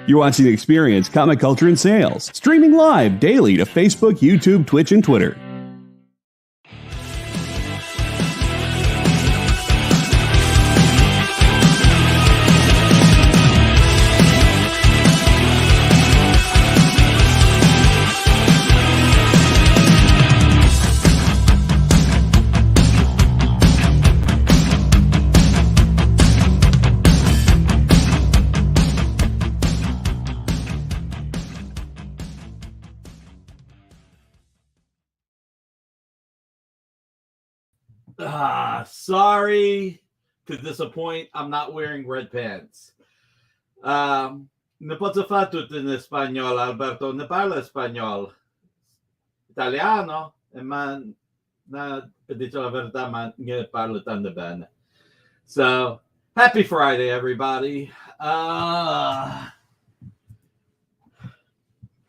You're watching Experience Comic Culture and Sales, streaming live daily to Facebook, YouTube, Twitch, and Twitter. Sorry to disappoint. I'm not wearing red pants. Ne posso fare tutto in spagnolo, Alberto. Ne parla spagnolo. Italiano. Ma per dire la verità, ma ne parlo tanto bene. So, happy Friday, everybody.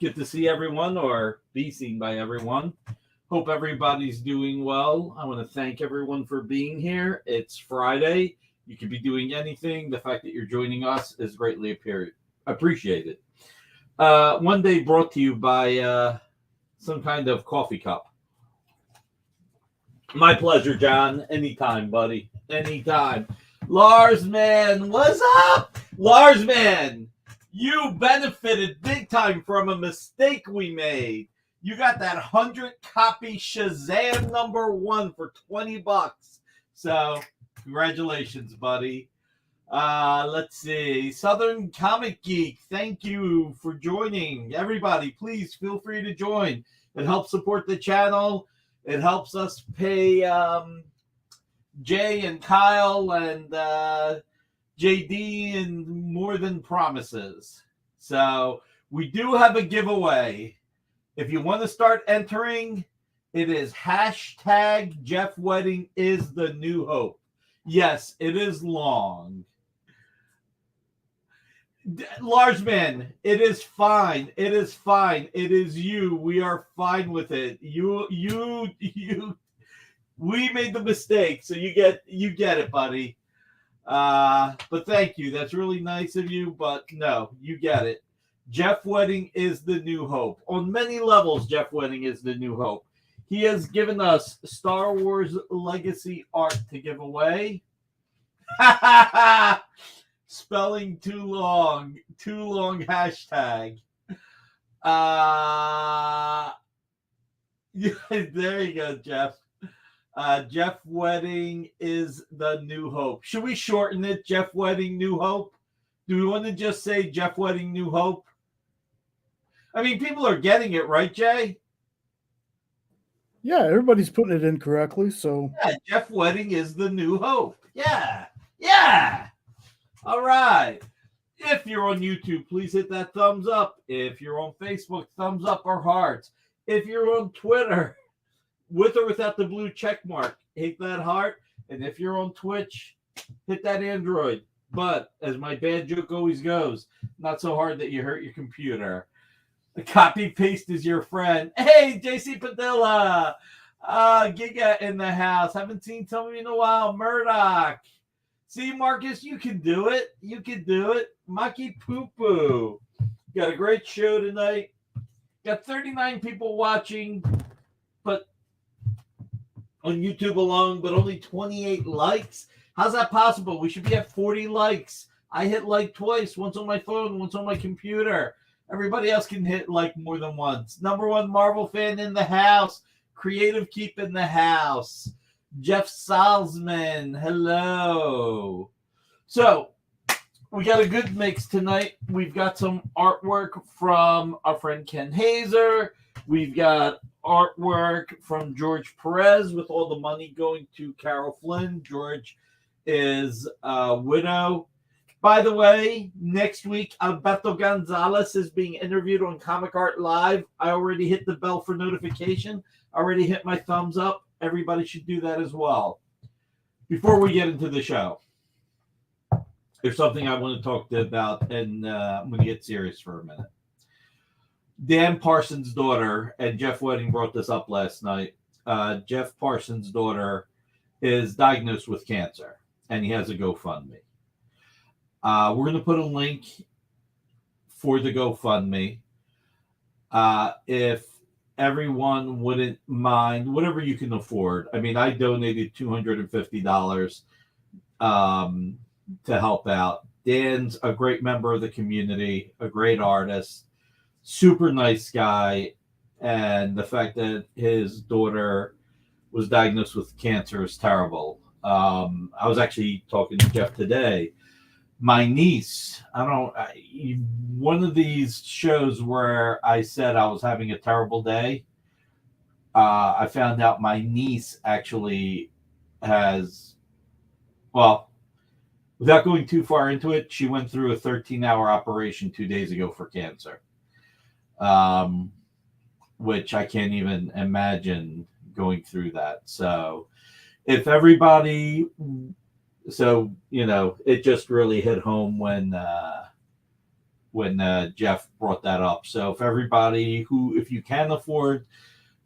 Good to see everyone or be seen by everyone. Hope everybody's doing well. I want to thank everyone for being here. It's Friday. You could be doing anything. The fact that you're joining us is greatly appreciated. One day brought to you by some kind of coffee cup. My pleasure, John. Anytime, buddy. Anytime. Lars, man, what's up? Lars, man, you benefited big time from a mistake we made. You got that 100-copy Shazam #1 for $20. So, congratulations, buddy. Let's see. Southern Comic Geek, thank you for joining. Everybody, please feel free to join. It helps support the channel. It helps us pay Jay and Kyle and JD and More Than Promises. So, we do have a giveaway. If you want to start entering, it is hashtag Jeff Wedding is the new hope. Yes, it is long. Larsman, it is fine. It is fine. It is you. We are fine with it. You. We made the mistake, so you get it, buddy. But thank you. That's really nice of you. But no, you get it. Jeff Wedding is the new hope. On many levels, Jeff Wedding is the new hope. He has given us Star Wars Legacy art to give away. Spelling too long hashtag. There you go, Jeff. Jeff Wedding is the new hope. Should we shorten it? Jeff Wedding, New Hope? Do we want to just say Jeff Wedding, New Hope? I mean, people are getting it, right, Jay? Yeah, everybody's putting it in correctly. So yeah, Jeff Wedding is the new hope. Yeah. All right. If you're on YouTube, please hit that thumbs up. If you're on Facebook, thumbs up or hearts. If you're on Twitter, with or without the blue check mark, hit that heart. And if you're on Twitch, hit that Android. But as my bad joke always goes, not so hard that you hurt your computer. The copy paste is your friend. Hey, JC Padilla. Giga in the house. Haven't seen somebody in a while. Murdoch. See, Marcus, you can do it. You can do it. Maki Poo Poo. Got a great show tonight. Got 39 people watching, but on YouTube alone, but only 28 likes. How's that possible? We should be at 40 likes. I hit like twice, once on my phone, once on my computer. Everybody else can hit like more than once. #1 Marvel fan in the house. Creative Keep in the house. Jeff Salzman, hello. So, we got a good mix tonight. We've got some artwork from our friend Ken Hazer. We've got artwork from George Perez with all the money going to Carol Flynn. George is a widow. By the way, next week, Alberto Gonzalez is being interviewed on Comic Art Live. I already hit the bell for notification. I already hit my thumbs up. Everybody should do that as well. Before we get into the show, there's something I want to talk about, and I'm going to get serious for a minute. Dan Parsons' daughter, and Jeff Wedding brought this up last night. Jeff Parsons' daughter is diagnosed with cancer, and he has a GoFundMe. We're going to put a link for the GoFundMe. If everyone wouldn't mind, whatever you can afford. I mean, I donated $250 to help out. Dan's a great member of the community, a great artist, super nice guy, and the fact that his daughter was diagnosed with cancer is terrible. I was actually talking to Jeff today. My niece, one of these shows where I said I was having a terrible day, I found out my niece actually has, well, without going too far into it, she went through a 13-hour operation 2 days ago for cancer, which I can't even imagine going through that. So if everybody, it just really hit home when Jeff brought that up. So if everybody if you can afford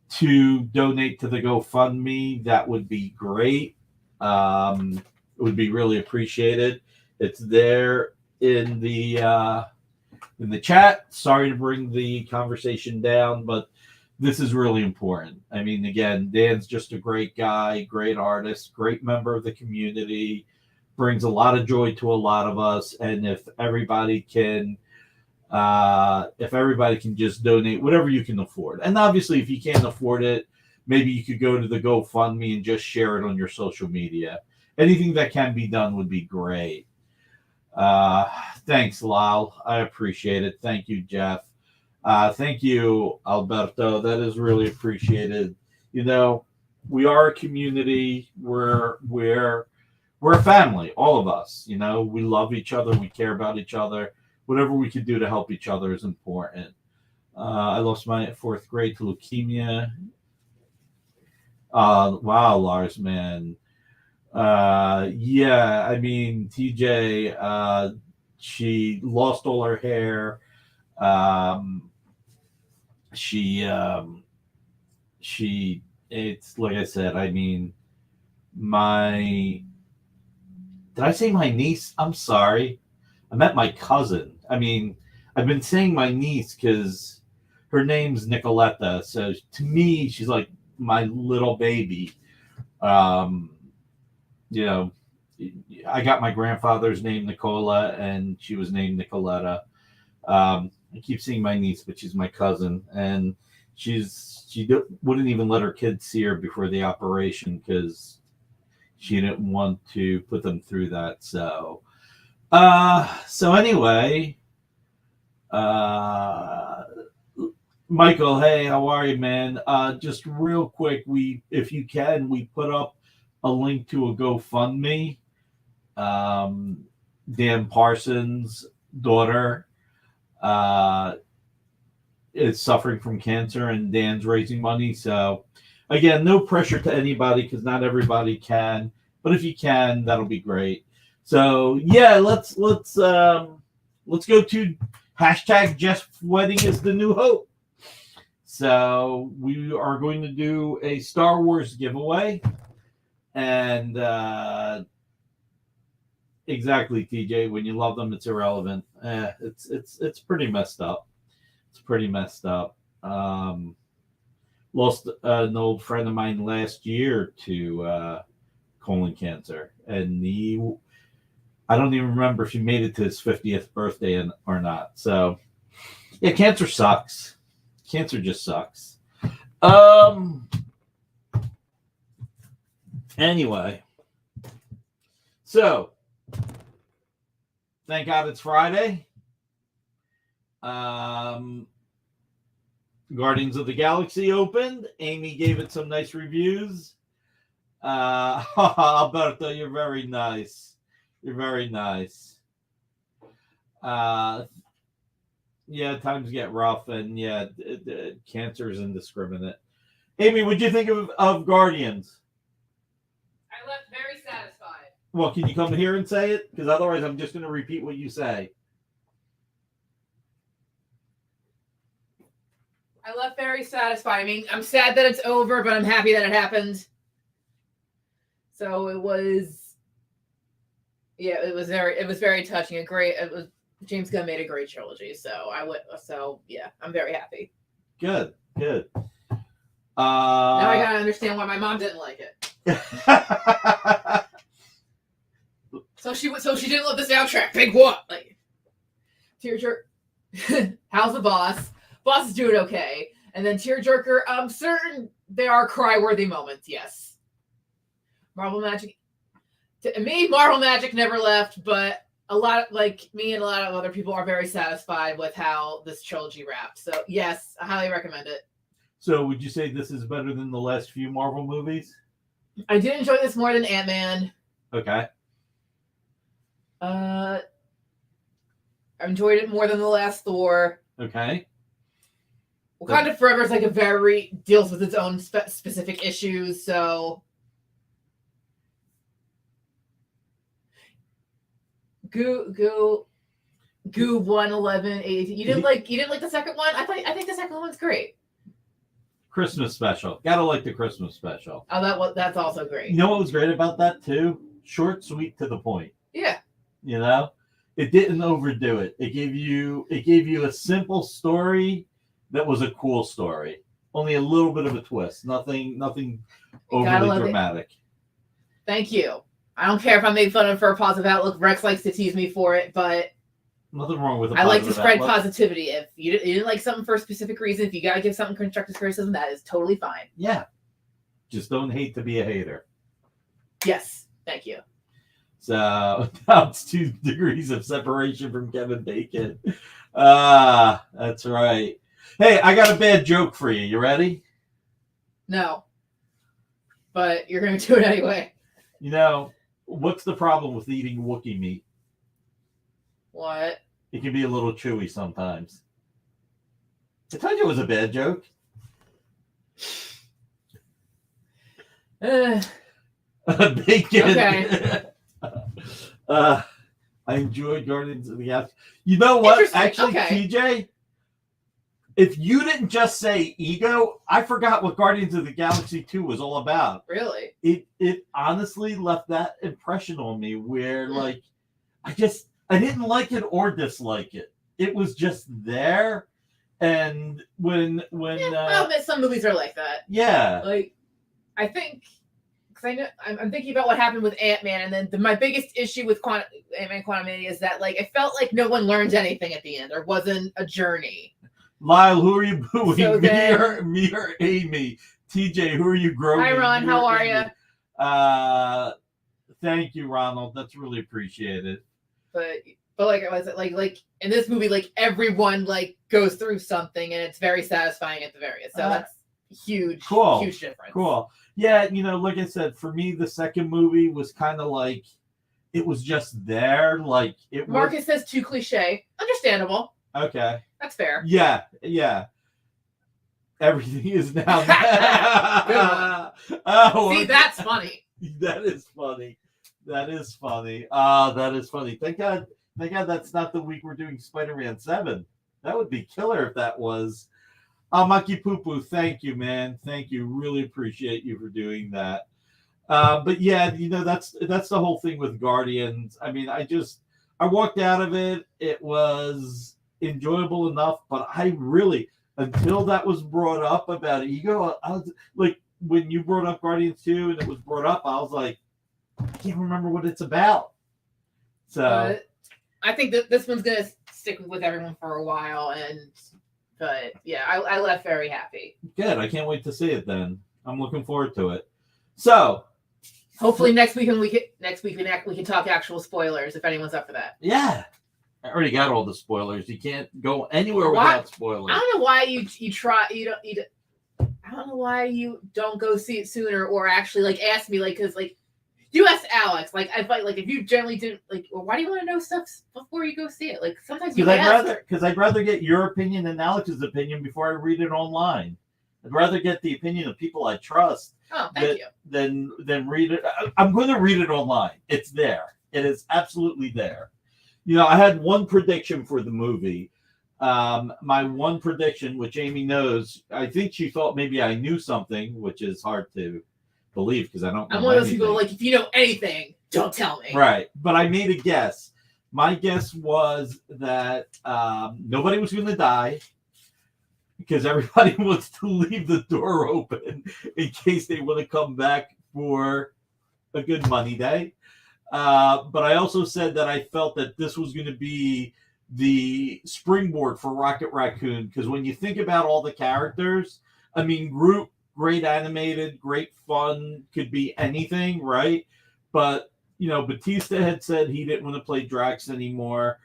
to donate to the GoFundMe, that would be great. It would be really appreciated. It's there in the chat. Sorry to bring the conversation down, but this is really important. I mean, again, Dan's just a great guy, great artist, great member of the community, brings a lot of joy to a lot of us. And if everybody can just donate whatever you can afford. And obviously, if you can't afford it, maybe you could go to the GoFundMe and just share it on your social media. Anything that can be done would be great. Thanks, Lal. I appreciate it. Thank you, Jeff. Thank you, Alberto. That is really appreciated. We are a community. We're a family, all of us. We love each other. We care about each other. Whatever we can do to help each other is important. I lost my 4th grade to leukemia. Wow, Lars, man. Yeah, I mean, TJ, she lost all her hair. It's like I said, I mean, did I say my niece? I'm sorry. I meant my cousin. I mean, I've been saying my niece because her name's Nicoletta. So to me, she's like my little baby. I got my grandfather's name, Nicola, and she was named Nicoletta. I keep seeing my niece, but she's my cousin, and she wouldn't even let her kids see her before the operation because she didn't want to put them through that. So anyway, Michael, hey, how are you, man? Just real quick, if you can, we put up a link to a GoFundMe. Dan Parsons' daughter is suffering from cancer, and Dan's raising money. So again, no pressure to anybody because not everybody can, but if you can, that'll be great. So yeah, let's go to hashtag Jeff's wedding is the new hope. So we are going to do a Star Wars giveaway, and exactly, TJ. When you love them, it's irrelevant. It's pretty messed up. It's pretty messed up. Lost an old friend of mine last year to colon cancer, and I don't even remember if he made it to his 50th birthday or not. So yeah, cancer sucks. Cancer just sucks. Anyway, so thank God it's Friday. Guardians of the Galaxy opened. Amy gave it some nice reviews. Alberto, you're very nice. You're very nice. Yeah, times get rough, and yeah, cancer is indiscriminate. Amy, what'd you think of Guardians? I left very satisfied. Well, can you come here and say it? Because otherwise I'm just going to repeat what you say. I left very satisfied. I mean, I'm sad that it's over, but I'm happy that it happened. So it was very touching. It was James Gunn made a great trilogy, so yeah, I'm very happy. Good. Now I gotta understand why my mom didn't like it. So she didn't love the soundtrack. Big what? Like, tearjerker. How's the boss? Boss is doing okay, and then tearjerker. Certain there are cry-worthy moments. Yes. Marvel Magic. To me, Marvel Magic never left, but a lot like me and a lot of other people are very satisfied with how this trilogy wrapped. So yes, I highly recommend it. So would you say this is better than the last few Marvel movies? I did enjoy this more than Ant-Man. Okay. I enjoyed it more than the last Thor. Okay. Wakanda Forever is like deals with its own specific issues, so Goo 111 80. You didn't like the second one? I think the second one's great. Christmas special. Gotta like the Christmas special. Oh, that's also great. You know what was great about that too? Short, sweet, to the point. Yeah. You know? It didn't overdo it. It gave you a simple story that was a cool story. Only a little bit of a twist. Nothing overly dramatic. Thank you. I don't care if I made fun of for a positive outlook. Rex likes to tease me for it, but nothing wrong with it. I like to spread positivity. If you didn't like something for a specific reason, if you gotta give something constructive criticism, that is totally fine. Yeah. Just don't hate to be a hater. Yes. Thank you. So now it's 2 degrees of separation from Kevin Bacon. That's right. Hey, I got a bad joke for you. You ready? No. But you're going to do it anyway. You know, what's the problem with eating Wookiee meat? What? It can be a little chewy sometimes. I told you it was a bad joke. Bacon. Okay. I enjoyed Guardians of the Galaxy. You know what? Actually, okay. TJ, if you didn't just say ego, I forgot what Guardians of the Galaxy 2 was all about. Really? It honestly left that impression on me where like I didn't like it or dislike it. It was just there. And when some movies are like that. Yeah. Like I think I know I'm thinking about what happened with Ant-Man, and then my biggest issue with Ant-Man Quantumania is that like I felt like no one learned anything at the end. There wasn't a journey. Lyle, who are you booing? So me or Amy? TJ, who are you growing? Hi, Ron. How are you? Thank you, Ronald. That's really appreciated. But like I was like in this movie, like everyone like goes through something, and it's very satisfying at the very end. So that's huge, huge difference. Cool. Yeah, you know, like I said, for me, the second movie was kind of like it was just there. Like it. Marcus says too cliche. Understandable. Okay. That's fair. Yeah. Everything is now. See, that's funny. That is funny. That is funny. Thank God that's not the week we're doing Spider-Man 7. That would be killer if that was. Monkey Poo Poo, thank you, man. Thank you. Really appreciate you for doing that. But yeah, you know, that's the whole thing with Guardians. I mean, I walked out of it. It was enjoyable enough, but I really, until that was brought up about ego, I was like, when you brought up Guardians 2 and it was brought up, I was like, I can't remember what it's about. So I think that this one's gonna stick with everyone for a while, but yeah, I left very happy. Good. I can't wait to see it then. I'm looking forward to it. So hopefully next week we can talk actual spoilers if anyone's up for that. Yeah. I already got all the spoilers. You can't go anywhere without spoilers. I don't know why I don't know why you don't go see it sooner, or actually like ask me, like, because like you asked Alex, like I fight, like if you generally didn't like, well, why do you want to know stuff before you go see it? Like sometimes I'd rather get your opinion than Alex's opinion before I read it online. I'd rather get the opinion of people I trust. Oh, thank you. Than read it. I'm going to read it online. It's there. It is absolutely there. You know, I had one prediction for the movie. My one prediction, which Amy knows, I think she thought maybe I knew something, which is hard to believe because I don't know. I'm one of those people, like, if you know anything, don't tell me. Right. But I made a guess My guess was that nobody was going to die because everybody wants to leave the door open in case they want to come back for a good money day. But I also said that I felt that this was going to be the springboard for Rocket Raccoon, because when you think about all the characters, I mean, Groot, great animated, great fun, could be anything, right? But, you know, Batista had said he didn't want to play Drax anymore.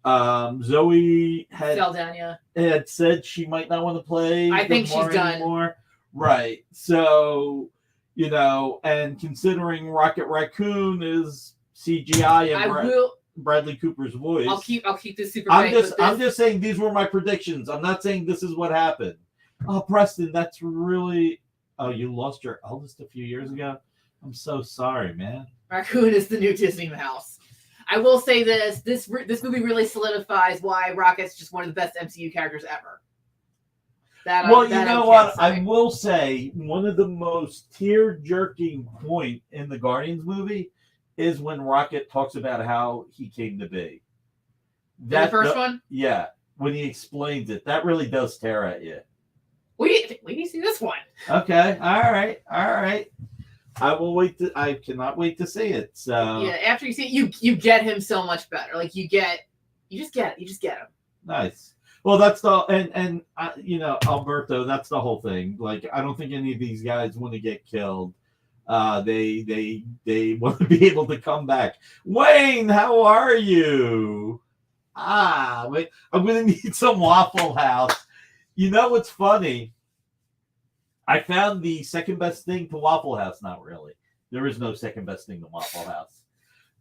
Zoe Saldana had said she might not want to play. I think she's done. Anymore. Right. So, you know, and considering Rocket Raccoon is CGI and Bradley Cooper's voice, I'll keep this super. I'm just saying these were my predictions. I'm not saying this is what happened. Oh, Preston, that's really. Oh, you lost your eldest a few years ago. I'm so sorry, man. Raccoon is the new Disney mouse. I will say this movie really solidifies why Rocket's just one of the best MCU characters ever. You know what? I will say one of the most tear-jerking point in the Guardians movie is when Rocket talks about how he came to be. The first one? Yeah, when he explains it. That really does tear at you. We need to see this one. Okay, all right. I cannot wait to see it. So yeah, after you see it, you get him so much better. Like you just get him. Nice. Well, that's and you know, Alberto, that's the whole thing. Like, I don't think any of these guys want to get killed. They want to be able to come back. Wayne, how are you? Wait, I'm gonna need some Waffle House. You know what's funny? I found the second best thing to Waffle House. Not really. There is no second best thing to Waffle House.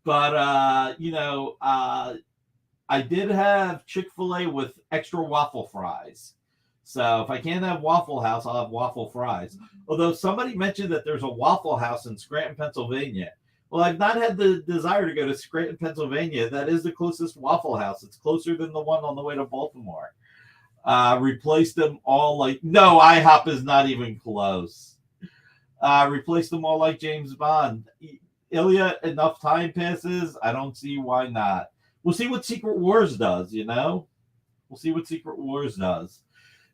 But you know, I did have Chick-fil-A with extra waffle fries. So if I can't have Waffle House, I'll have waffle fries. Although somebody mentioned that there's a Waffle House in Scranton, Pennsylvania. Well, I've not had the desire to go to Scranton, Pennsylvania. That is the closest Waffle House. It's closer than the one on the way to Baltimore. Replace them all like... No, IHOP is not even close. Replace them all like James Bond. Ilya, enough time passes. I don't see why not. We'll see what Secret Wars does, you know? We'll see what Secret Wars does.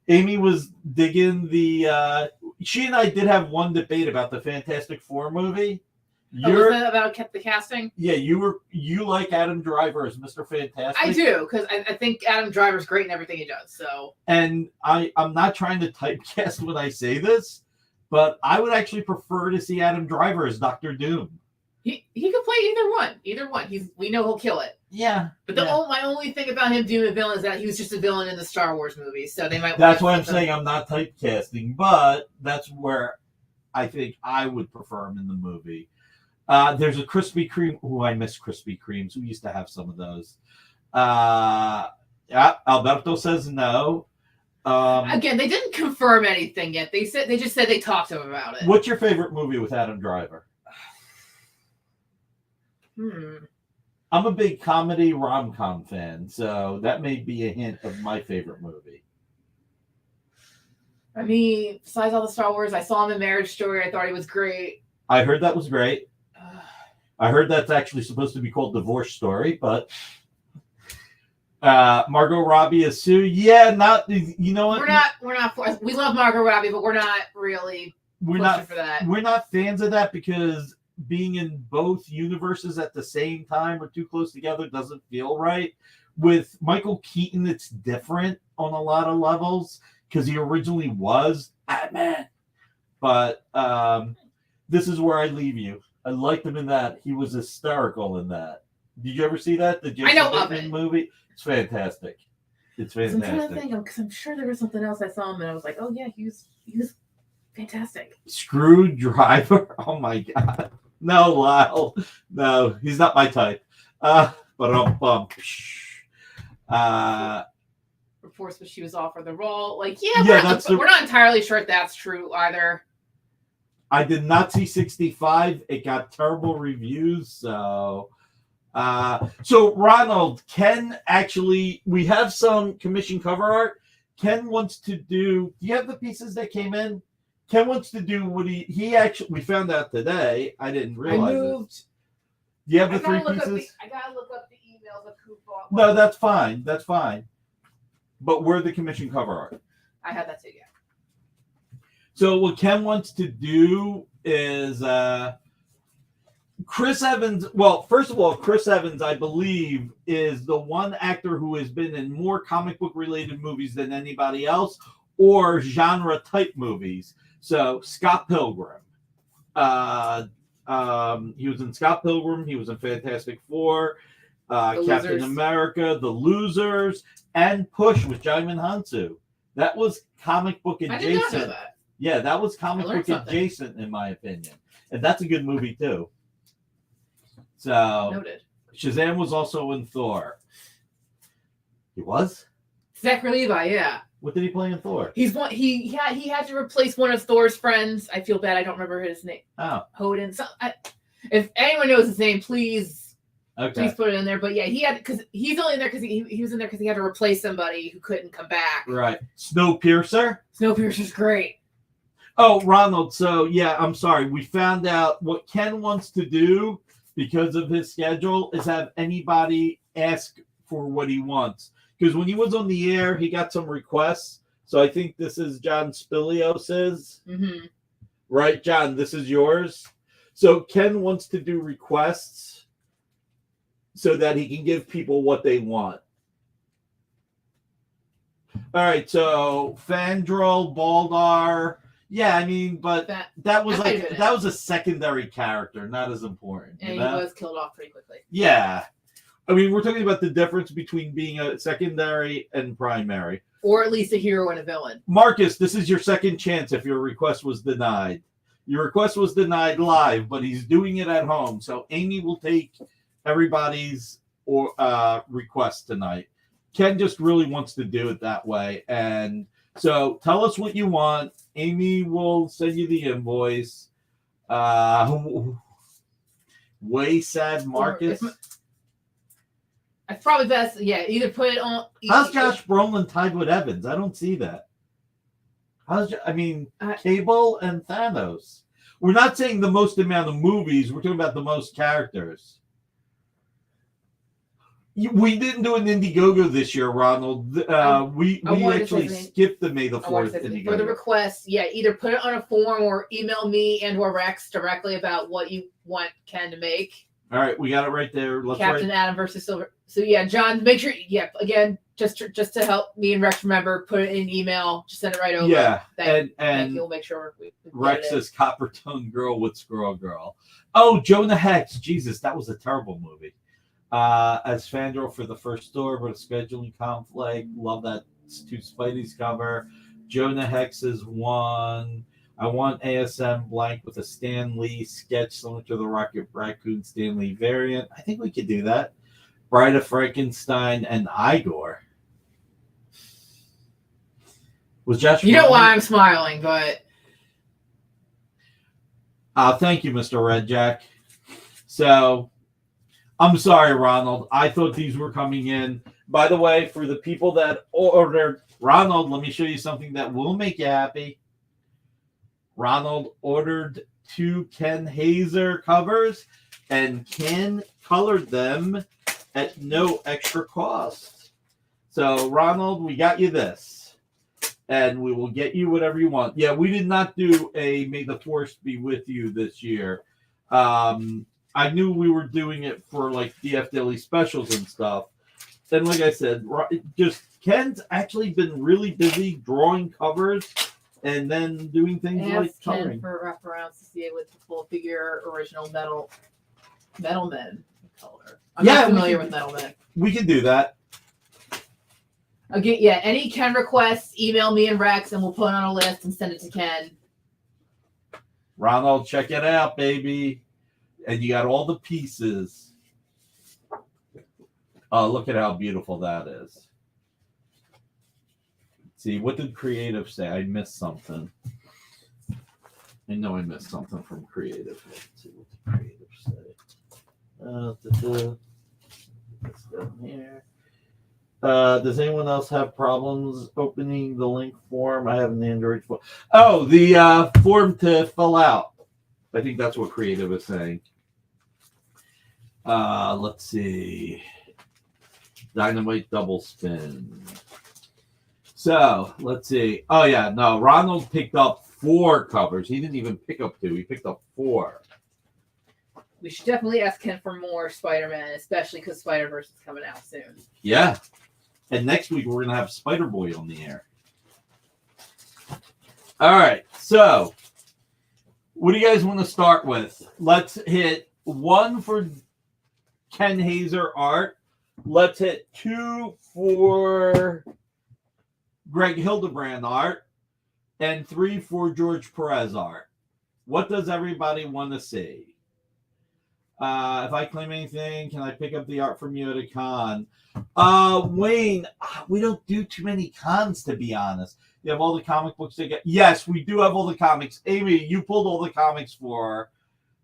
Amy was digging the... she and I did have one debate about the Fantastic Four movie. Was that about the casting? Yeah, you like Adam Driver as Mr. Fantastic. I do, because I think Adam Driver's great in everything he does. So, and I'm not trying to typecast when I say this, but I would actually prefer to see Adam Driver as Dr. Doom. He could play either one. We know he'll kill it. Yeah, but my only thing about him being a villain is that he was just a villain in the Star Wars movies. So they might. That's why I'm saying I'm not typecasting, but that's where I think I would prefer him in the movie. There's a Krispy Kreme. Oh, I miss Krispy Kremes. We used to have some of those. Yeah, Alberto says no. Again, they didn't confirm anything yet. They just said they talked to him about it. What's your favorite movie with Adam Driver? I'm a big comedy rom-com fan, so that may be a hint of my favorite movie. I mean, besides all the Star Wars, I saw him in Marriage Story. I thought he was great. I heard that was great. I heard that's actually supposed to be called Divorce Story, but Margot Robbie as Sue. Yeah, not, you know what? We're not. We love Margot Robbie, but we're not really. We're not for that. We're not fans of that because being in both universes at the same time or too close together doesn't feel right. With Michael Keaton, it's different on a lot of levels because he originally was Batman. But this is where I leave you. I liked him in that. He was hysterical in that. Did you ever see that? The Jason Bateman movie? It's fantastic. It's fantastic. I'm trying to think because I'm sure there was something else I saw him and I was like, oh yeah, he was fantastic. Screwdriver. Oh my god. No, Lyle. No, he's not my type. But reports that she was offered the role. Like, we're not entirely sure if that's true either. I did not see 65. It got terrible reviews. So Ronald, Ken actually, we have some commission cover art. Ken wants to do you have the pieces that came in? Ken wants to do what he actually, we found out today. I didn't realize it. Do you have the 3 pieces? I gotta look up the emails of No, that's fine. That's fine. But we're the commission cover art. I have that too, yeah. So what Ken wants to do is Chris Evans. Well, first of all, Chris Evans, I believe, is the one actor who has been in more comic book related movies than anybody else, or genre type movies. So Scott Pilgrim. He was in Scott Pilgrim. He was in Fantastic Four, Captain Losers. America, The Losers, and Push with Jaimin Hansu. That was comic book adjacent. I did not know that. Yeah, that was comic book something. adjacent, in my opinion. And that's a good movie, too. So, Noted. Shazam was also in Thor. He was? Zachary Levi, yeah. What did he play in Thor? He's one. He had to replace one of Thor's friends. I feel bad. I don't remember his name. Oh, Hodin. If anyone knows his name, please okay. put it in there. But yeah, he had because he's only in there because he was in there because he had to replace somebody who couldn't come back. Right. Snowpiercer? Snowpiercer's great. Oh, Ronald. So, yeah, I'm sorry. We found out what Ken wants to do because of his schedule is have anybody ask for what he wants. Because when he was on the air, he got some requests. So I think this is John Spilios's. Mm-hmm. Right, John? This is yours. So Ken wants to do requests so that he can give people what they want. All right, so Fandral, Baldar. Yeah, I mean, but that was a secondary character, not as important. And he was killed off pretty quickly. Yeah. I mean, we're talking about the difference between being a secondary and primary. Or at least a hero and a villain. Marcus, this is your second chance if your request was denied. Your request was denied live, but he's doing it at home. So Amy will take everybody's request tonight. Ken just really wants to do it that way. And so tell us what you want. Amy will send you the invoice. Way sad, Marcus. It's probably best, yeah, either put it on... How's Josh Brolin tied with Evans? I don't see that. Cable and Thanos. We're not saying the most amount of movies. We're talking about the most characters. We didn't do an Indiegogo this year, Ronald. We actually skipped the May the 4th Indiegogo. For the request, yeah, either put it on a form or email me and or Rex directly about what you want Ken to make. All right, we got it right there. Captain Adam versus Silver. So yeah, John, make sure. Yeah, again, just to help me and Rex remember, put it in an email. Just send it right over. Yeah, and you'll make sure. Rex says Copper Tone Girl with Squirrel Girl. Oh, Jonah Hex. Jesus, that was a terrible movie. As Fandral for the first store, but a scheduling conflict. Love that two Spidey's cover. Jonah Hex is one. I want ASM blank with a Stan Lee sketch similar to the Rocket Raccoon Stan Lee variant. I think we could do that. Bride of Frankenstein and Igor. Was Josh? You know why I'm smiling, but. Thank you, Mr. Red Jack. So, I'm sorry, Ronald. I thought these were coming in. By the way, for the people that ordered, Ronald, let me show you something that will make you happy. Ronald ordered 2 Ken Hazer covers, and Ken colored them at no extra cost. So, Ronald, we got you this, and we will get you whatever you want. Yeah, we did not do a May the Force be with you this year. I knew we were doing it for like DF Daily specials and stuff. And like I said, just Ken's actually been really busy drawing covers and then doing things like coloring. Ken for wraparounds to see it with the full figure original Metalman color. I'm not familiar with Metalman. We can do that. Again, yeah, any Ken requests, email me and Rex, and we'll put it on a list and send it to Ken. Ronald, check it out, baby. And you got all the pieces. Oh, look at how beautiful that is. See, what did Creative say? I missed something. I know I missed something from Creative. Let's see what the Creative say. Let's go here. Does anyone else have problems opening the link form? I have an Android phone. Oh, the form to fill out. I think that's what Creative is saying. Let's see. Dynamite double spin. So, let's see. Oh, yeah. No, Ronald picked up 4 covers. He didn't even pick up 2. He picked up 4. We should definitely ask Ken for more Spider-Man, especially because Spider-Verse is coming out soon. Yeah. And next week, we're going to have Spider-Boy on the air. All right. So, what do you guys want to start with? Let's hit 1 for Ken Hazer art. Let's hit 2 for Greg Hildebrand art. And 3 for George Perez art. What does everybody want to see? If I claim anything, can I pick up the art from you at a con? Wayne, we don't do too many cons, to be honest. You have all the comic books to get. Yes, we do have all the comics. Amy, you pulled all the comics for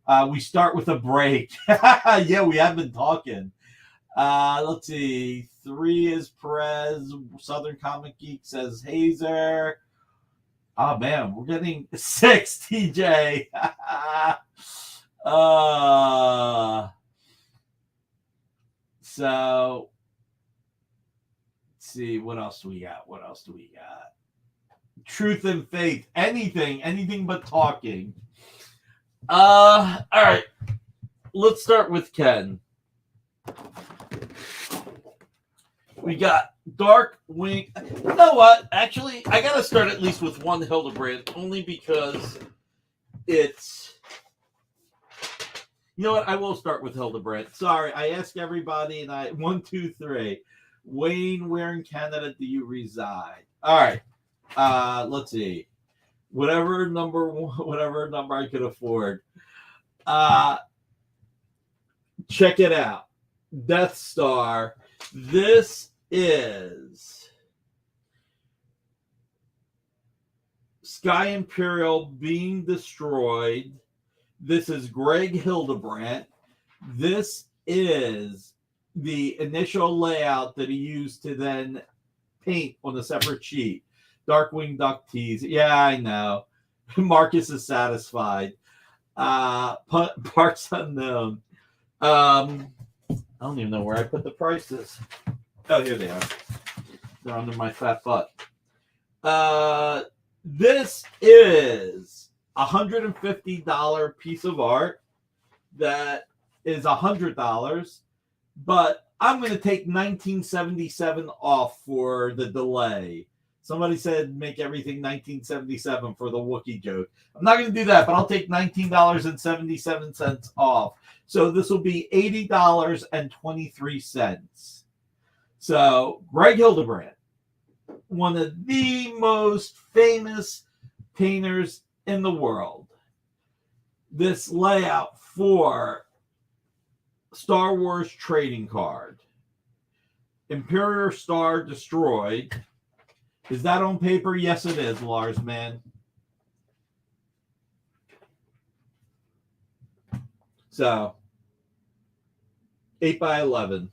her. We start with a break. Yeah, we have been talking. Let's see. 3 is Perez. Southern Comic Geek says Hazer. Oh, man, we're getting 6, TJ. So, let's see. What else do we got? Truth and faith. Anything but talking. All right. Let's start with Ken. We got Dark Wing. You know what? Actually, I got to start at least with 1 Hildebrand, only because it's... You know what? I will start with Hildebrand. Sorry, I asked everybody, and 1, 2, 3. Wayne, where in Canada do you reside? All right. Let's see. Whatever number I could afford. Check it out. Death Star. This is Sky Imperial being destroyed. This is Greg Hildebrand. This is the initial layout that he used to then paint on a separate sheet. Darkwing Duck tease. Yeah, I know. Marcus is satisfied. Parts unknown. I don't even know where I put the prices. Oh, here they are. They're under my fat butt. This is $150 piece of art that is $100, but I'm going to take 1977 off for the delay. Somebody said make everything 1977 for the Wookiee joke. I'm not going to do that, but I'll take $19.77 off. So this will be $80.23. So Greg Hildebrand, one of the most famous painters in the world. This layout for Star Wars trading card. Imperial Star destroyed. Is that on paper? Yes, it is, Lars, man. So, 8x11.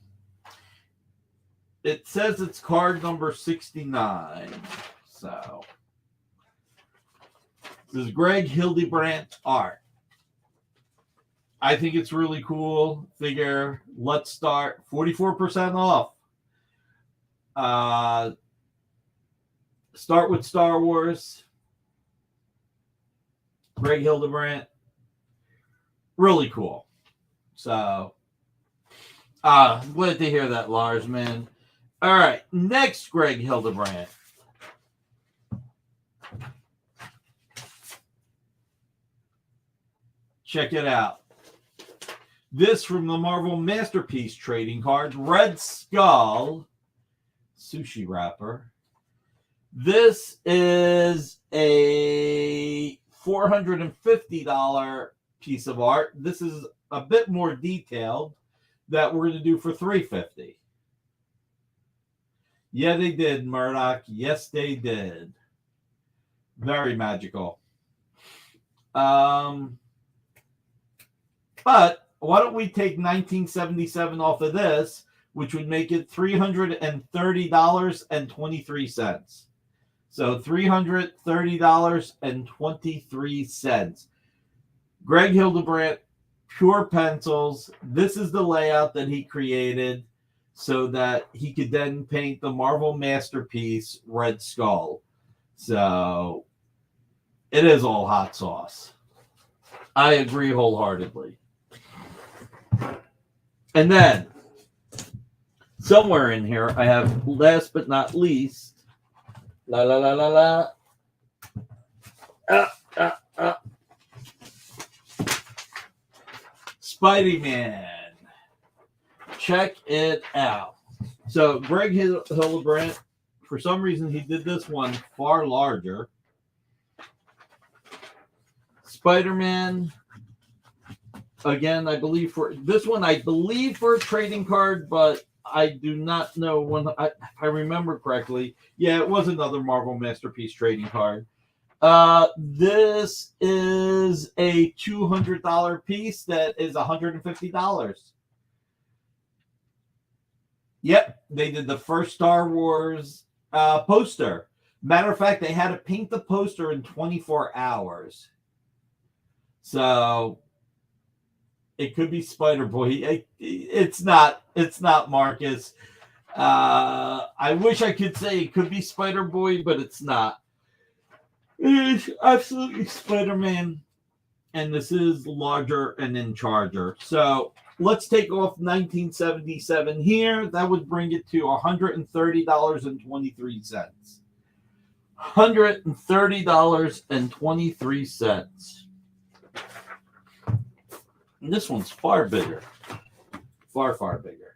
It says it's card number 69. So, this is Greg Hildebrand art. I think it's really cool. Figure, let's start 44% off. Start with Star Wars. Greg Hildebrand. Really cool. So, glad to hear that, Lars, man. All right, next Greg Hildebrand. Check it out. This from the Marvel Masterpiece trading card, Red Skull sushi wrapper. This is a $450 piece of art. This is a bit more detailed that we're going to do for $350. Yeah, they did, Murdoch. Yes, they did. Very magical. But why don't we take 1977 off of this, which would make it $330.23. So $330.23. Greg Hildebrand, pure pencils. This is the layout that he created. so that he could then paint the Marvel masterpiece Red Skull. So it is all hot sauce. I agree wholeheartedly. And then somewhere in here, I have last but not least, Spidey-Man. Check it out. So Greg Hildebrandt, for some reason, he did this one far larger. Spider-Man, again, I believe for this one, for a trading card, but I do not know when I remember correctly. Yeah, it was another Marvel Masterpiece trading card. This is a $200 piece that is $150. Yep, they did the first Star Wars poster. Matter of fact, they had to paint the poster in 24 hours. So it could be Spider-Boy. It's not Marcus. I wish I could say it could be Spider-Boy, but it's not. It is absolutely Spider-Man. And this is larger and in charger. So let's take off 1977 here. That would bring it to $130.23. $130.23. And this one's far bigger. Far bigger.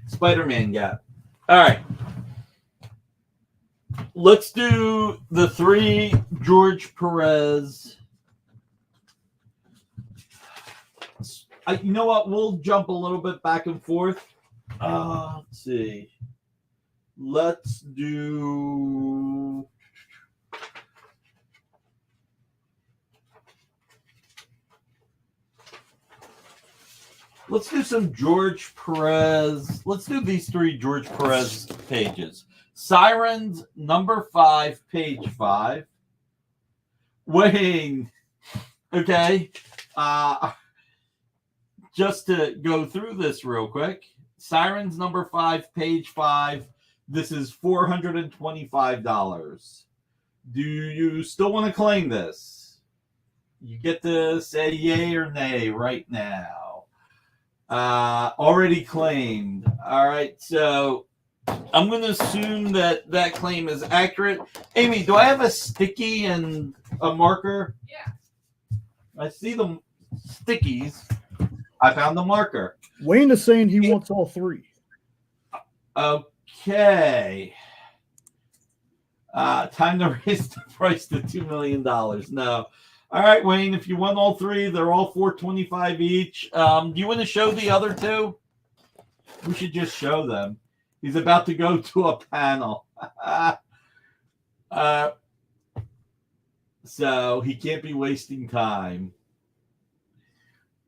Spider-Man Gap. All right. Let's do the 3 George Perez. You know what? We'll jump a little bit back and forth. Let's see. Let's do... Let's do some George Perez. Let's do these 3 George Perez pages. Sirens, number 5, page 5. Wayne. Okay. Just to go through this real quick. Sirens, number 5, page 5. This is $425. Do you still want to claim this? You get to say yay or nay right now. Already claimed. All right, so I'm going to assume that that claim is accurate. Amy, do I have a sticky and a marker? Yeah. I see the stickies. I found the marker. Wayne is saying he wants all 3. Okay. Time to raise the price to $2 million. No. All right, Wayne, if you want all 3, they're all $425 each. Do you want to show the other 2? We should just show them. He's about to go to a panel. So he can't be wasting time.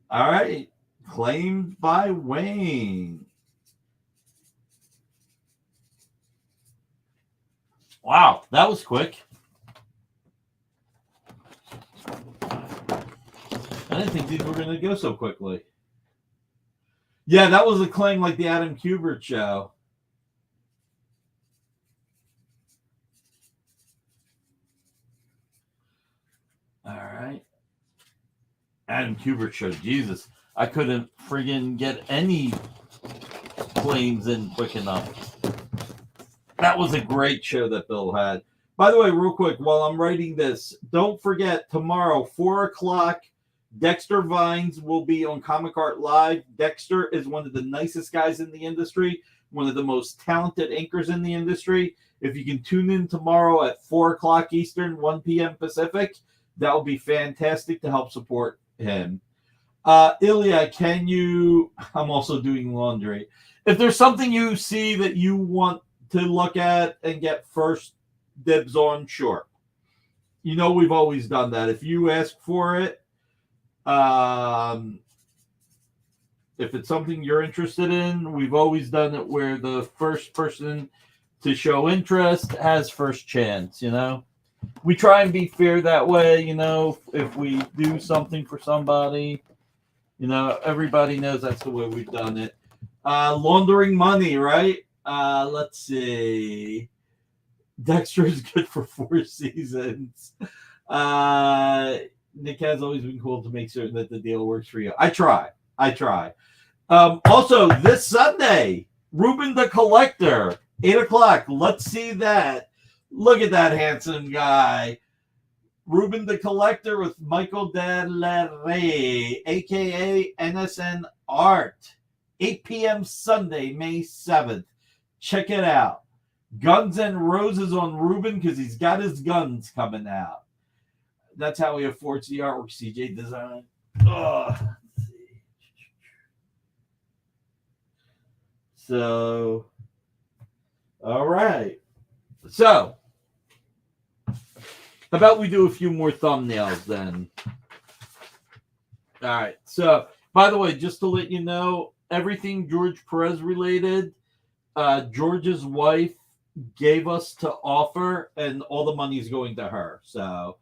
All right. Claimed by Wayne. Wow, that was quick. I didn't think these were going to go so quickly. Yeah, that was a claim like the Adam Kubert show. All right. Adam Kubert show. Jesus. I couldn't friggin' get any claims in quick enough. That was a great show that Bill had. By the way, real quick, while I'm writing this, don't forget tomorrow, 4 o'clock, Dexter Vines will be on Comic Art Live. Dexter is one of the nicest guys in the industry, one of the most talented inkers in the industry. If you can tune in tomorrow at 4 o'clock Eastern, 1 p.m. Pacific, that will be fantastic to help support him. Ilya, can you... I'm also doing laundry. If there's something you see that you want to look at and get first dibs on, sure. You know we've always done that. If you ask for it, if it's something you're interested in, we've always done it where the first person to show interest has first chance, you know? We try and be fair that way, you know, if we do something for somebody, you know, everybody knows that's the way we've done it. Laundering money, right? Let's see. Dexter is good for 4 seasons. Nick has always been cool to make certain that the deal works for you. I try. Also, this Sunday, Ruben the Collector, 8 o'clock. Let's see that. Look at that handsome guy. Ruben the Collector with Michael Delray, a.k.a. NSN Art. 8 p.m. Sunday, May 7th. Check it out. Guns and Roses on Ruben because he's got his guns coming out. That's how he affords the artwork, CJ Design. Let's see. So, all right. So, how about we do a few more thumbnails then? All right. So, by the way, just to let you know, everything George Perez related, George's wife gave us to offer, and all the money is going to her. So,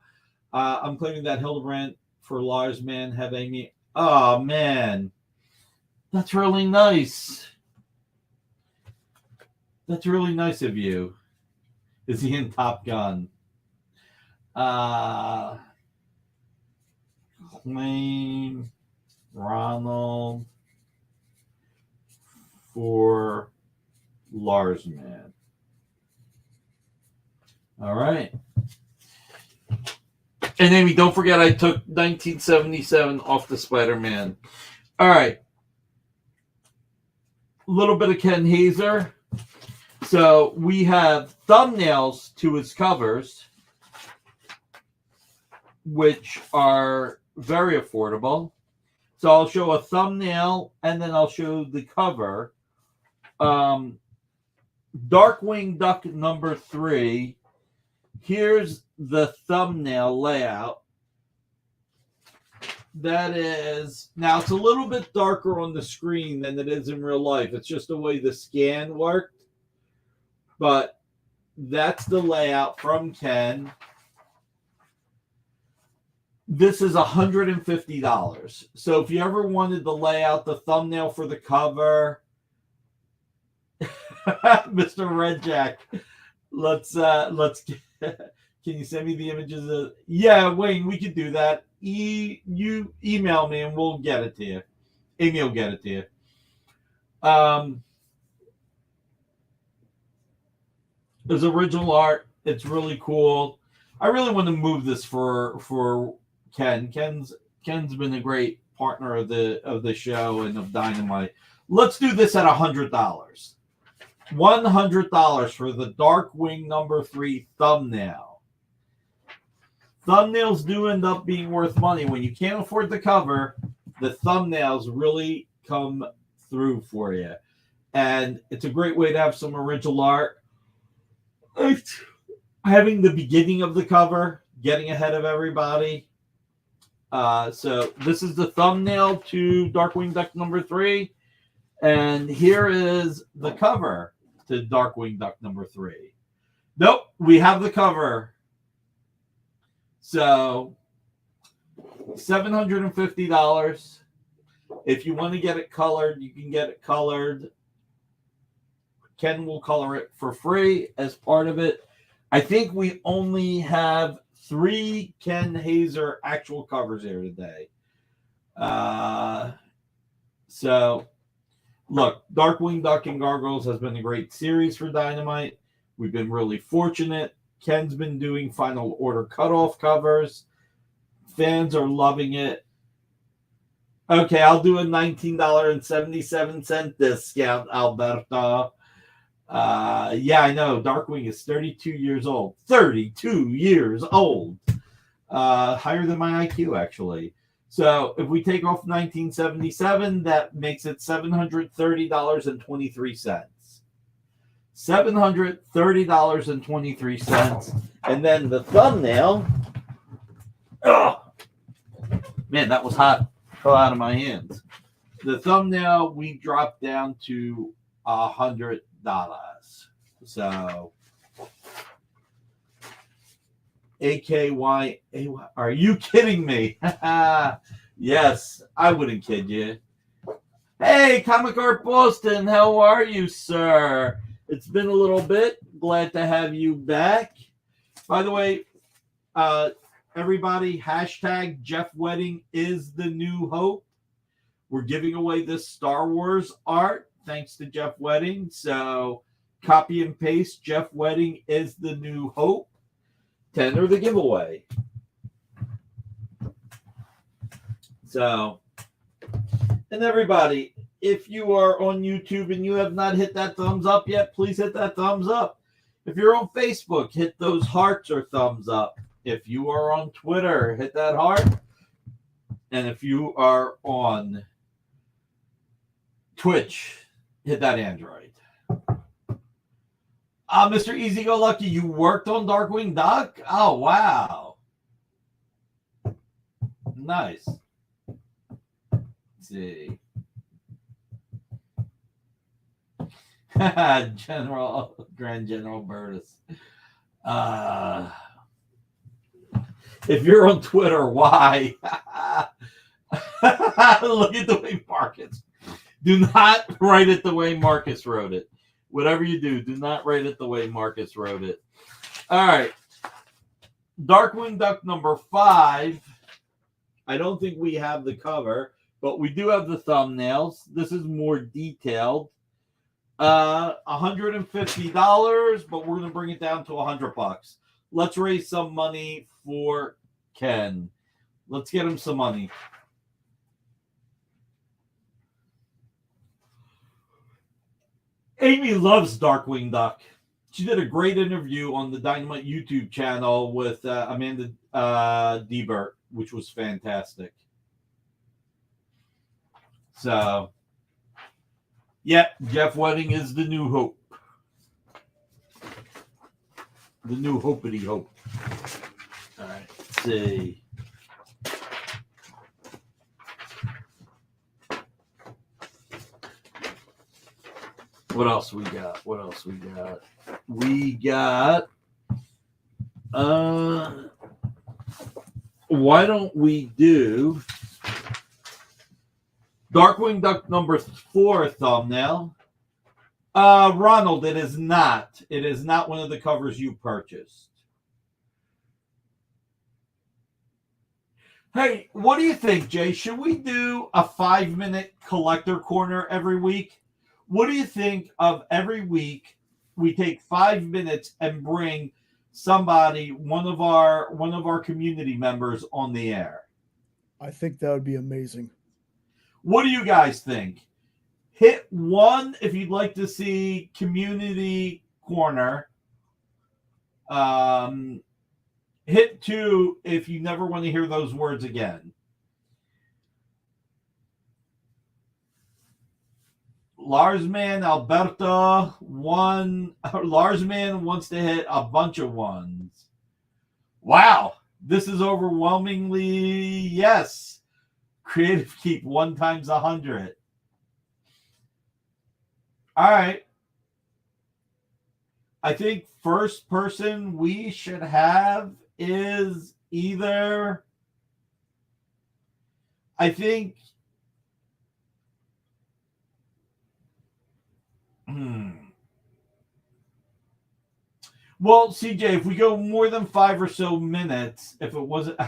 I'm claiming that Hildebrandt for Lars Man have Amy. Oh, man. That's really nice. That's really nice of you. Is he in Top Gun? Claim Ronald for Lars Man. All right. And Amy, don't forget I took 1977 off the Spider-Man. All right. A little bit of Ken Hazer. So we have thumbnails to his covers, which are very affordable. So I'll show a thumbnail and then I'll show the cover. Darkwing Duck number 3. Here's the thumbnail layout. That is, now it's a little bit darker on the screen than it is in real life. It's just the way the scan worked. But that's the layout from Ken. This is $150. So if you ever wanted to lay out the thumbnail for the cover, Mr. Redjack, let's can you send me the images of, yeah, Wayne, we could do that. You email me and we'll get it to you. Amy will get it to you. There's original art. It's really cool. I really want to move this for Ken. Ken's been a great partner of the show and of Dynamite. Let's do this at $100. $100 for the Darkwing number 3 thumbnail. Thumbnails do end up being worth money. When you can't afford the cover, the thumbnails really come through for you. And it's a great way to have some original art. Having the beginning of the cover, getting ahead of everybody. So this is the thumbnail to Darkwing Duck number 3. And here is the cover to Darkwing Duck number 3. Nope, we have the cover. So $750. If you want to get it colored, you can get it colored. Ken will color it for free as part of it. I think we only have 3 Ken Hazer actual covers here today. So, look, Darkwing Duck and Gargoyles has been a great series for Dynamite. We've been really fortunate. Ken's been doing Final Order cutoff covers. Fans are loving it. Okay, I'll do a $19.77 discount, Alberto. Yeah, I know. Darkwing is 32 years old. 32 years old. Higher than my IQ, actually. So if we take off 1977, that makes it $730.23. $730.23. And then the thumbnail. Oh, man, that was hot. Fell out of my hands. The thumbnail, we dropped down to $100. So, AKY, are you kidding me? Yes, I wouldn't kid you. Hey, Comic Art Boston, how are you, sir? It's been a little bit. Glad to have you back. By the way, everybody, hashtag Jeff Wedding is the new hope. We're giving away this Star Wars art thanks to Jeff Wedding. So copy and paste Jeff Wedding is the new hope. To enter the giveaway. So, and everybody, if you are on YouTube and you have not hit that thumbs up yet, please hit that thumbs up. If you're on Facebook, hit those hearts or thumbs up. If you are on Twitter, hit that heart. And if you are on Twitch, hit that Android. Mr. Easy Go Lucky, you worked on Darkwing Duck? Oh, wow. Nice. Let's see. Grand General Burtis. If you're on Twitter, why? Look at the way Marcus. Do not write it the way Marcus wrote it. Whatever you do not write it the way Marcus wrote it. All right. Darkwing Duck number 5. I don't think we have the cover, but we do have the thumbnails. This is more detailed. $150, but we're going to bring it down to $100. Let's raise some money for Ken. Let's get him some money. Amy loves Darkwing Duck. She did a great interview on the Dynamite YouTube channel with Amanda Diebert, which was fantastic. So, yeah, Jeff Wedding is the new hope. The new hopeity hope. All right, let's see. What else we got? We got why don't we do Darkwing Duck number 4 thumbnail? Ronald, it is not. It is not one of the covers you purchased. Hey, what do you think, Jay? Should we do a 5-minute collector corner every week? What do you think of every week we take 5 minutes and bring somebody, one of our community members on the air? I think that would be amazing. What do you guys think? Hit 1 if you'd like to see community corner. Hit 2 if you never want to hear those words again. Larsman Alberto 1. Larsman wants to hit a bunch of 1s. Wow, this is overwhelmingly yes. Creative Keep 1 times 100. All right. I think first person we should have is either. I think. Well, CJ, if we go more than 5 or so minutes, if it wasn't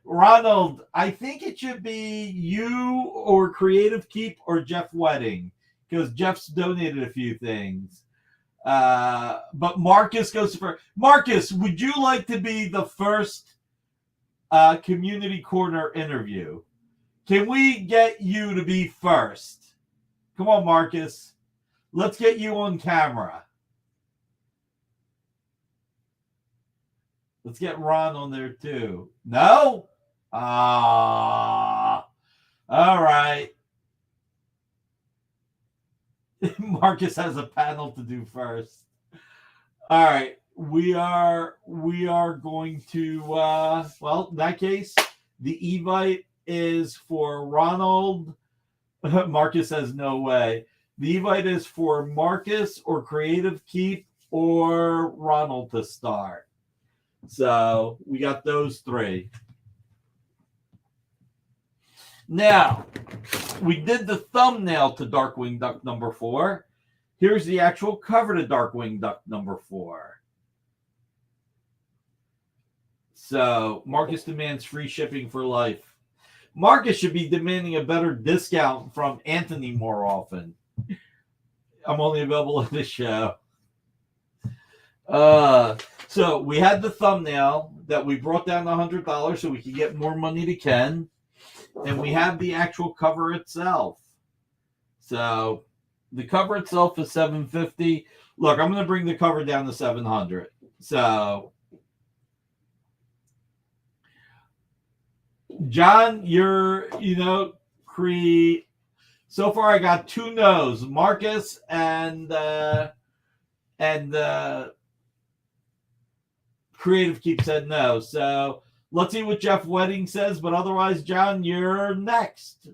Ronald, I think it should be you or Creative Keep or Jeff Wedding, because Jeff's donated a few things. But Marcus goes for Marcus. Would you like to be the first community corner interview? Can we get you to be first? Come on, Marcus. Let's get you on camera. Let's get Ron on there too. No? All right. Marcus has a panel to do first. All right. We are going to well, in that case, the Evite is for Ronald. Marcus says no way. The Evite is for Marcus or Creative Keep or Ronald to start. So we got those 3. Now, we did the thumbnail to Darkwing Duck number 4. Here's the actual cover to Darkwing Duck number 4. So, Marcus demands free shipping for life. Marcus should be demanding a better discount from Anthony more often. I'm only available at this show. So, we had the thumbnail that we brought down to $100 so we could get more money to Ken. And we have the actual cover itself. So, the cover itself is $750. Look, I'm going to bring the cover down to $700. So, John, so far I got 2 no's, Marcus and Creative Keep said no. So let's see what Jeff Wedding says, but otherwise, John, you're next.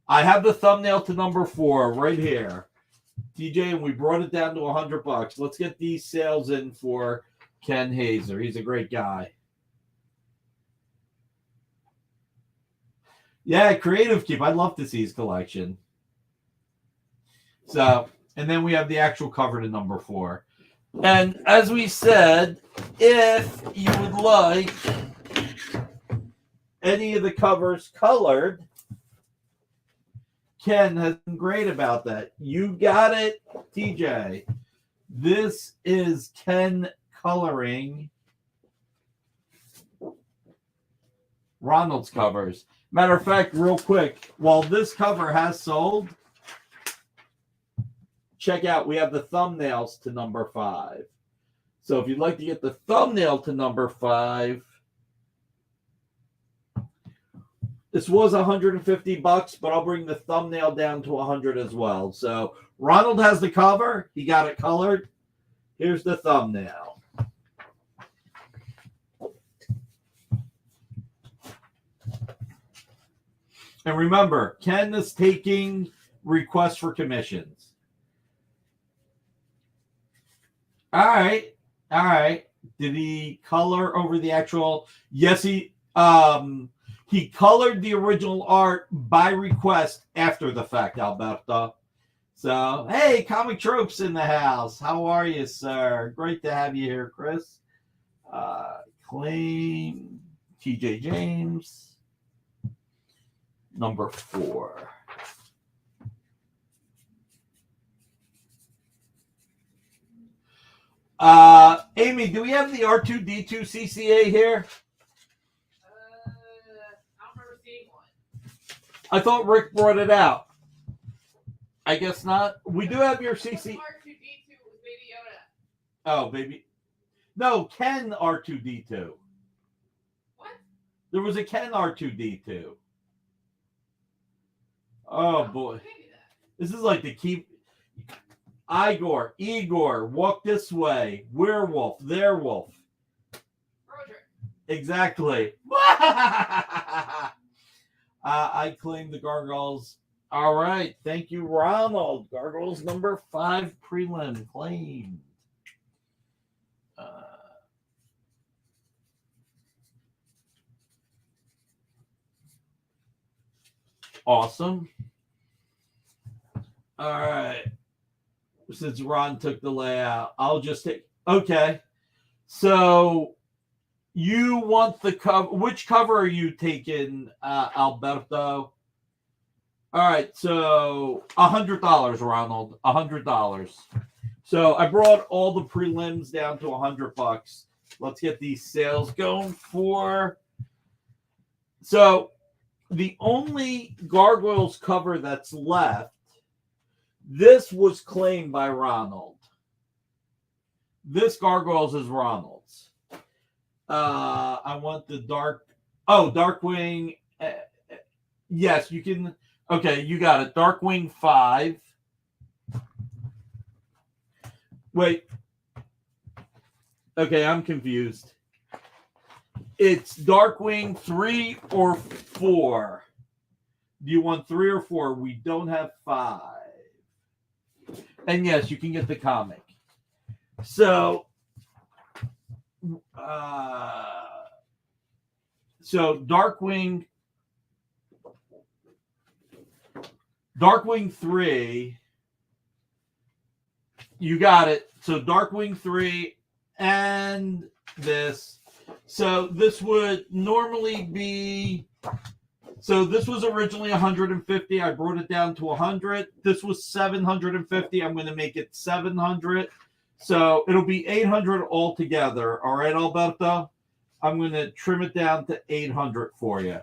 I have the thumbnail to number 4 right here. TJ, and we brought it down to $100. Let's get these sales in for Ken Hazer. He's a great guy. Yeah, Creative Keep. I'd love to see his collection. So, and then we have the actual cover to number 4. And as we said, if you would like any of the covers colored, Ken has been great about that. You got it, TJ. This is Ken coloring Ronald's covers. Matter of fact, real quick, while this cover has sold, check out, we have the thumbnails to number 5. So if you'd like to get the thumbnail to number 5, this was $150, but I'll bring the thumbnail down to $100 as well. So Ronald has the cover. He got it colored. Here's the thumbnail. And remember, Ken is taking requests for commissions. All right. Did he color over the actual? Yes, he colored the original art by request after the fact, Alberto. So, hey, Comic Tropes in the house. How are you, sir? Great to have you here, Chris. Claim TJ James. Number 4. Amy, do we have the R2D2 CCA here? I don't remember seeing one. I thought Rick brought it out. I guess not. We do have your CC. R2D2 with Baby Yoda. Oh, baby. No, Ken R2D2. What? There was a Ken R2D2. Oh, boy. This is like the keep. Igor, walk this way. Werewolf, there wolf. Roger. Exactly. I claim the Gargoyles. All right. Thank you, Ronald. Gargoyles number 5 prelim claimed. Awesome. All right. Since Ron took the layout, I'll just take. Okay. So you want the cover. Which cover are you taking, Alberto? All right. So $100, Ronald. $100. So I brought all the prelims down to $100. Let's get these sales going for. So the only Gargoyles cover that's left, this was claimed by Ronald. This Gargoyles is Ronald's. I want the Darkwing. Yes, you can. Okay, you got it. Darkwing 5. Wait. Okay, I'm confused. It's Darkwing 3 or 4. Do you want 3 or 4? We don't have 5. And yes, you can get the comic. So Darkwing Darkwing 3. You got it. So Darkwing 3 and this. So this would normally be... So this was originally 150. I brought it down to 100. This was 750. I'm going to make it 700. So it'll be 800 altogether. All right, Alberto? I'm going to trim it down to 800 for you.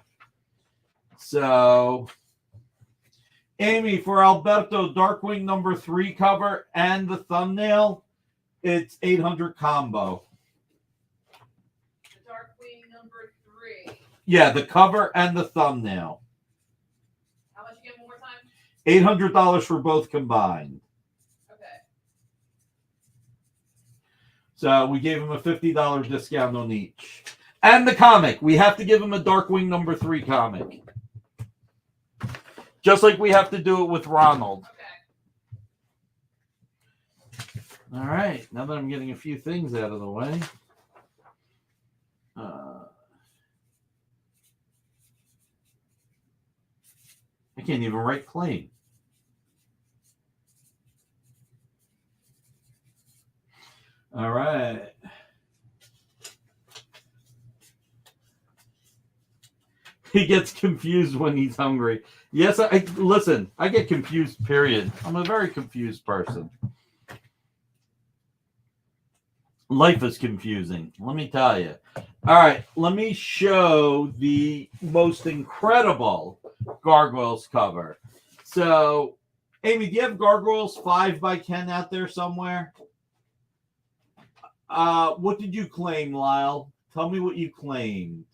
So, Amy, for Alberto, Darkwing number 3 cover and the thumbnail, it's 800 combo. The Darkwing number 3. Yeah, the cover and the thumbnail. How much again, one more time? $800 for both combined. Okay. So we gave him a $50 discount on each. And the comic. We have to give him a Darkwing number 3 comic. Just like we have to do it with Ronald. Okay. All right. Now that I'm getting a few things out of the way. I can't even write claim. All right. He gets confused when he's hungry. Yes, listen, I get confused, period. I'm a very confused person. Life is confusing, let me tell you. All right, let me show the most incredible Gargoyles cover. So, Amy, do you have Gargoyles 5x10 out there somewhere? What did you claim, Lyle? Tell me what you claimed.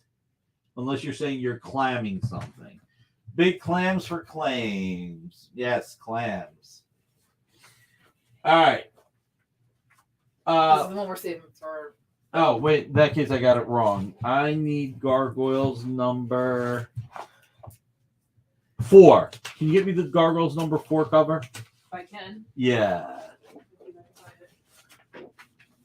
Unless you're saying you're clamming something. Big clams for claims. Yes, clams. All right. This is the one we're saving for. Oh, wait. In that case, I got it wrong. I need Gargoyles number 4. Can you get me the Gargoyles number 4 cover? If I can. Yeah.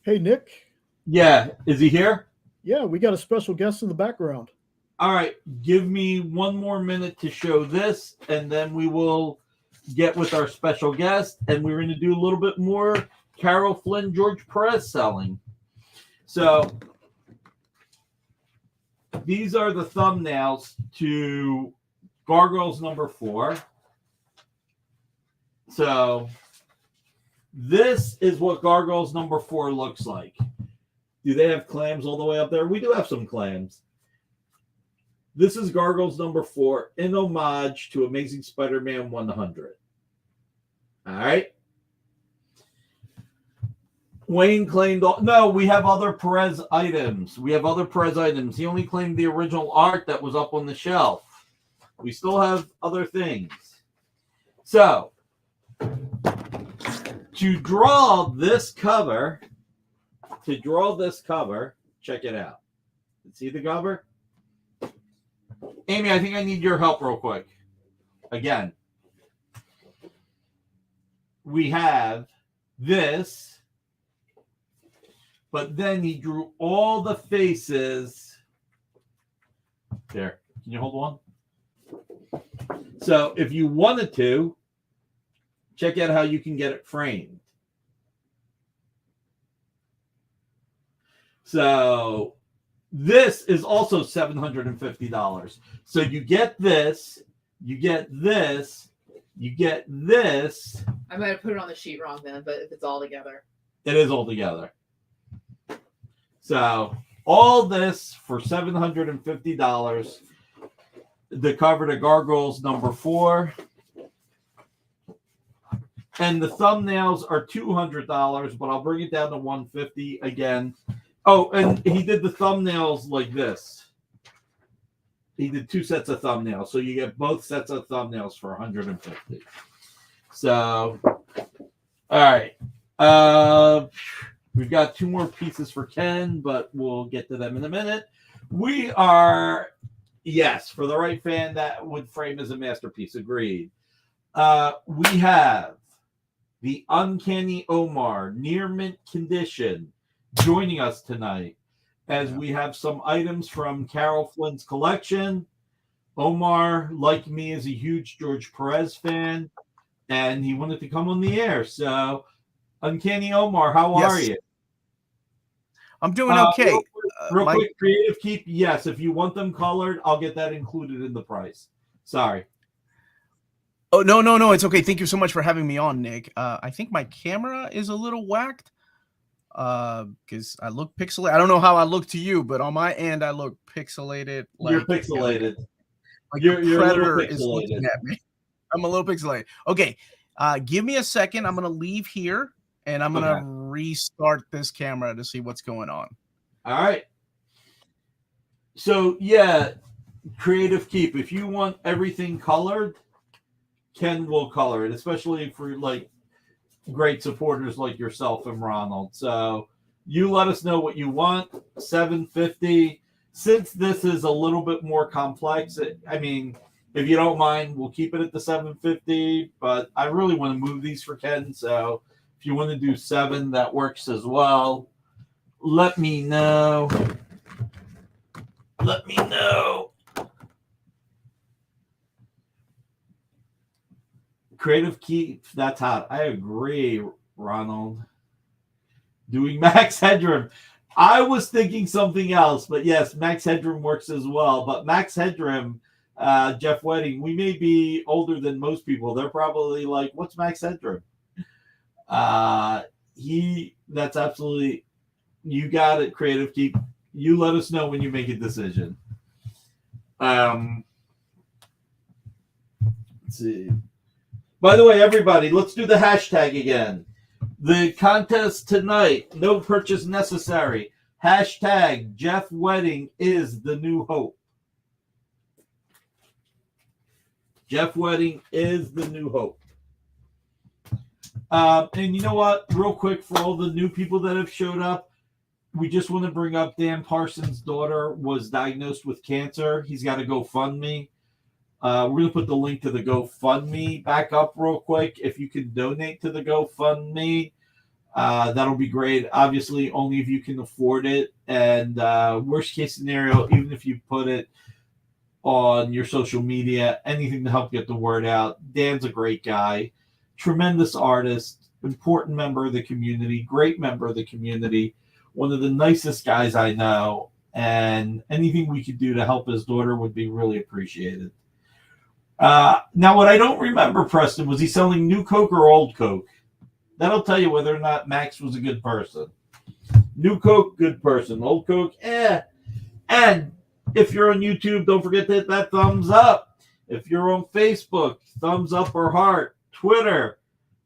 Hey, Nick. Yeah. Is he here? Yeah, we got a special guest in the background. All right. Give me one more minute to show this, and then we will get with our special guest, and we're going to do a little bit more Carol Flynn, George Perez selling. So these are the thumbnails to Gargoyles number 4. So this is what Gargoyles number 4 looks like. Do they have clams all the way up there? We do have some clams. This is Gargoyles number 4 in homage to Amazing Spider-Man 100. All right. Wayne claimed... No, we have other Perez items. We have other Perez items. He only claimed the original art that was up on the shelf. We still have other things. So, to draw this cover, check it out. See the cover? Amy, I think I need your help real quick. Again. We have this, but then he drew all the faces. There. Can you hold one? So if you wanted to, check out how you can get it framed. So this is also $750. So you get this, you get this, you get this. I might have put it on the sheet wrong then, but if it's all together. It is all together. So all this for $750. The cover to Gargoyles number 4. And the thumbnails are $200, but I'll bring it down to $150 again. Oh, and he did the thumbnails like this. He did 2 sets of thumbnails, so you get both sets of thumbnails for $150. So, all right. We've got 2 more pieces for Ken, but we'll get to them in a minute. We are, yes, for the right fan, that would frame as a masterpiece. Agreed. We have the Uncanny Omar near mint condition joining us tonight, as we have some items from Carol Flynn's collection. Omar, like me, is a huge George Perez fan, and he wanted to come on the air. So, Uncanny Omar, how are Yes. you? I'm doing okay. Real quick, Creative Keep. Yes, if you want them colored, I'll get that included in the price. Sorry. Oh, no. It's okay. Thank you so much for having me on, Nick. I think my camera is a little whacked because I look pixelated. I don't know how I look to you, but on my end, I look pixelated. You're pixelated. Like You're the a little predator is looking pixelated. at me. I'm a little pixelated. Okay. Give me a second. I'm going to leave here, and I'm going to restart this camera to see what's going on. All right. So, yeah, Creative Keep. If you want everything colored, Ken will color it, especially for like great supporters like yourself and Ronald. So you let us know what you want. $750. Since this is a little bit more complex, I mean, if you don't mind, we'll keep it at the $750. But I really want to move these for Ken. So if you want to do $7, that works as well. Let me know. Let me know. Creative Keep, that's hot. I agree, Ronald. Doing Max Headroom. I was thinking something else, but yes, Max Headroom works as well. But Max Headroom, Jeff Wedding, we may be older than most people. They're probably like, what's Max Headroom? That's absolutely, you got it, Creative Keep. You let us know when you make a decision. Let's see. By the way, everybody, let's do the hashtag again. The contest tonight, no purchase necessary. Hashtag Jeff Wedding is the new hope. Jeff Wedding is the new hope. And you know what? Real quick, for all the new people that have showed up, we just want to bring up Dan Parsons' daughter was diagnosed with cancer. He's got a GoFundMe. We're going to put the link to the GoFundMe back up real quick. If you can donate to the GoFundMe, that'll be great. Obviously, only if you can afford it. And worst case scenario, even if you put it on your social media, anything to help get the word out. Dan's a great guy, tremendous artist, important member of the community, great member of the community, one of the nicest guys I know. And anything we could do to help his daughter would be really appreciated. Now, what I don't remember, Preston, was he selling new Coke or old Coke? That'll tell you whether or not Max was a good person. New Coke, good person. Old Coke, eh. And if you're on YouTube, don't forget to hit that thumbs up. If you're on Facebook, thumbs up or heart. Twitter,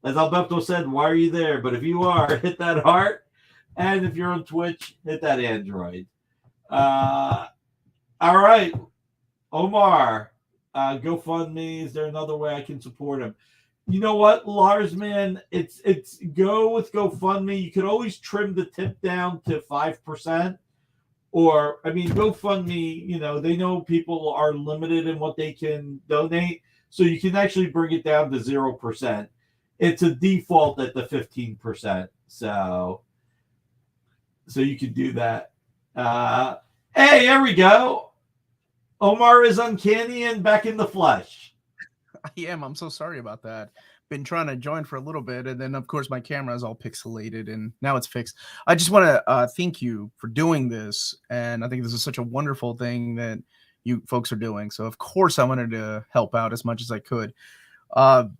as Alberto said, why are you there? But if you are, hit that heart. And if you're on Twitch, hit that Android. All right, Omar. GoFundMe. Is there another way I can support him? You know what, Lars, man, it's go with GoFundMe. You could always trim the tip down to 5%. Or, I mean, GoFundMe, you know, they know people are limited in what they can donate. So you can actually bring it down to 0%. It's a default at the 15%. So you can do that. Hey, there we go. Omar is uncanny and back in the flesh. I am. I'm so sorry about that. Been trying to join for a little bit, and then of course my camera is all pixelated, and now it's fixed. I just want to thank you for doing this, and I think this is such a wonderful thing that you folks are doing. So of course I wanted to help out as much as I could. And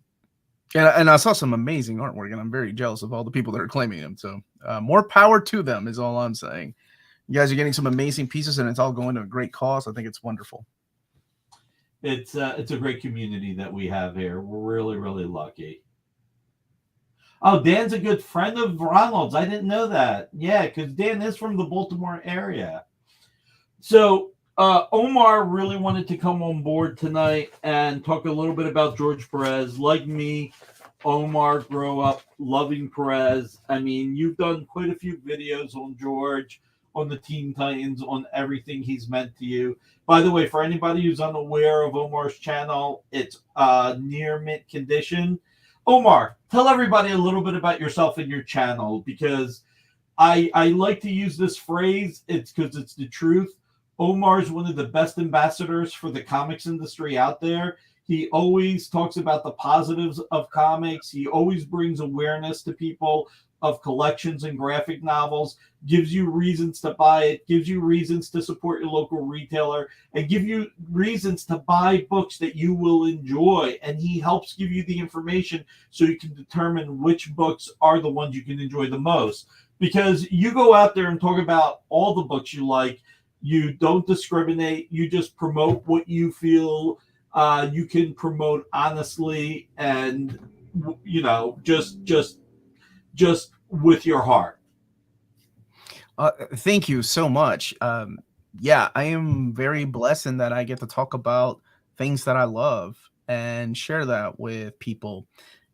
I saw some amazing artwork, and I'm very jealous of all the people that are claiming them. So more power to them is all I'm saying. You guys are getting some amazing pieces, and it's all going to a great cause. I think it's wonderful. It's a great community that we have here. We're really, really lucky. Oh, Dan's a good friend of Ronald's. I didn't know that. Yeah, because Dan is from the Baltimore area. So Omar really wanted to come on board tonight and talk a little bit about George Perez. Like me, Omar grew up loving Perez. I mean, you've done quite a few videos on George, on the Teen Titans, on everything he's meant to you. By the way, for anybody who's unaware of Omar's channel, it's near mint condition. Omar, tell everybody a little bit about yourself and your channel, because I like to use this phrase. It's because it's the truth. Omar's one of the best ambassadors for the comics industry out there. He always talks about the positives of comics. He always brings awareness to people of collections and graphic novels, gives you reasons to buy it, gives you reasons to support your local retailer, and give you reasons to buy books that you will enjoy. And he helps give you the information so you can determine which books are the ones you can enjoy the most. Because you go out there and talk about all the books you like, you don't discriminate, you just promote what you feel you can promote honestly, and just with your heart. Thank you so much. Yeah, I am very blessed in that I get to talk about things that I love and share that with people.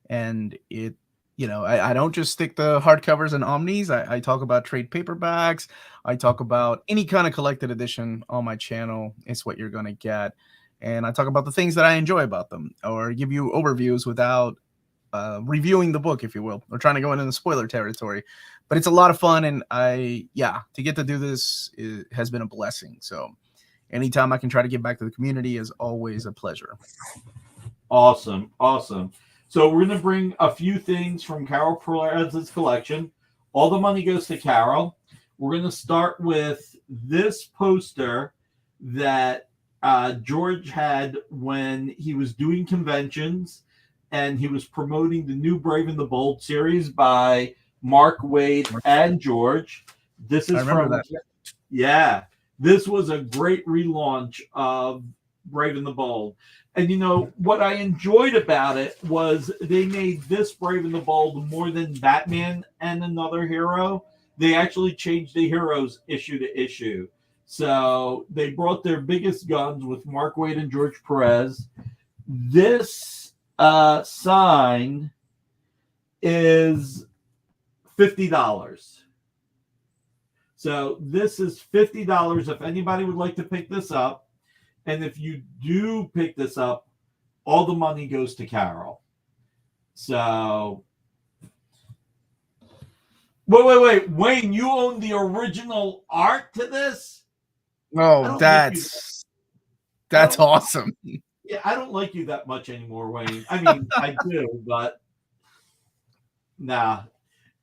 And I don't just stick to hardcovers and omnis. I talk about trade paperbacks. I talk about any kind of collected edition on my channel. It's what you're going to get. And I talk about the things that I enjoy about them, or give you overviews without reviewing the book, if you will, or trying to go into the spoiler territory. But it's a lot of fun, and to get to do this has been a blessing. So anytime I can try to give back to the community is always a pleasure. Awesome. So we're going to bring a few things from Carol Perez's collection. All the money goes to Carol. We're going to start with this poster that George had when he was doing conventions, and he was promoting the new Brave and the Bold series by Mark Waid and George. This is from that. Yeah, this was a great relaunch of Brave and the Bold. And what I enjoyed about it was they made this Brave and the Bold more than Batman and Another Hero. They actually changed the heroes issue to issue. So they brought their biggest guns with Mark Waid and George Perez. This sign is $50. So this is $50 if anybody would like to pick this up. And if you do pick this up, all the money goes to Carol. So wait. Wayne, you own the original art to this? Oh, that's awesome. Yeah, I don't like you that much anymore, Wayne. I mean, I do, but nah.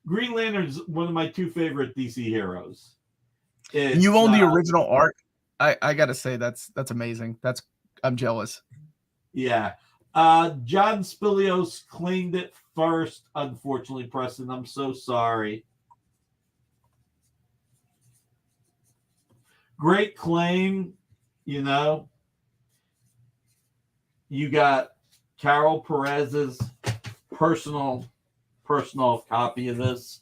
Green Lantern's one of my two favorite DC heroes. You own the original art? I gotta say that's amazing. I'm jealous. Yeah. John Spilios claimed it first, unfortunately, Preston. I'm so sorry. Great claim, You got Carol Perez's personal copy of this.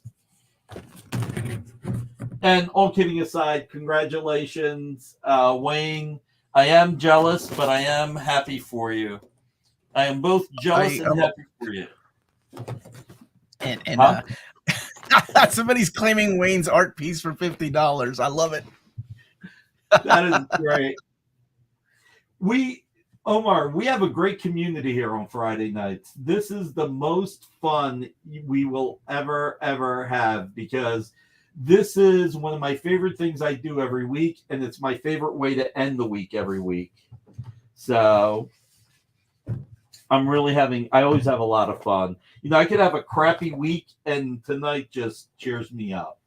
And all kidding aside, congratulations, Wayne. I am jealous, but I am happy for you. I am both jealous and happy for you. And somebody's claiming Wayne's art piece for $50. I love it. That is great. Omar, we have a great community here on Friday nights. This is the most fun we will ever have, because this is one of my favorite things I do every week, and it's my favorite way to end the week every week. So I always have a lot of fun. I could have a crappy week, and tonight just cheers me up.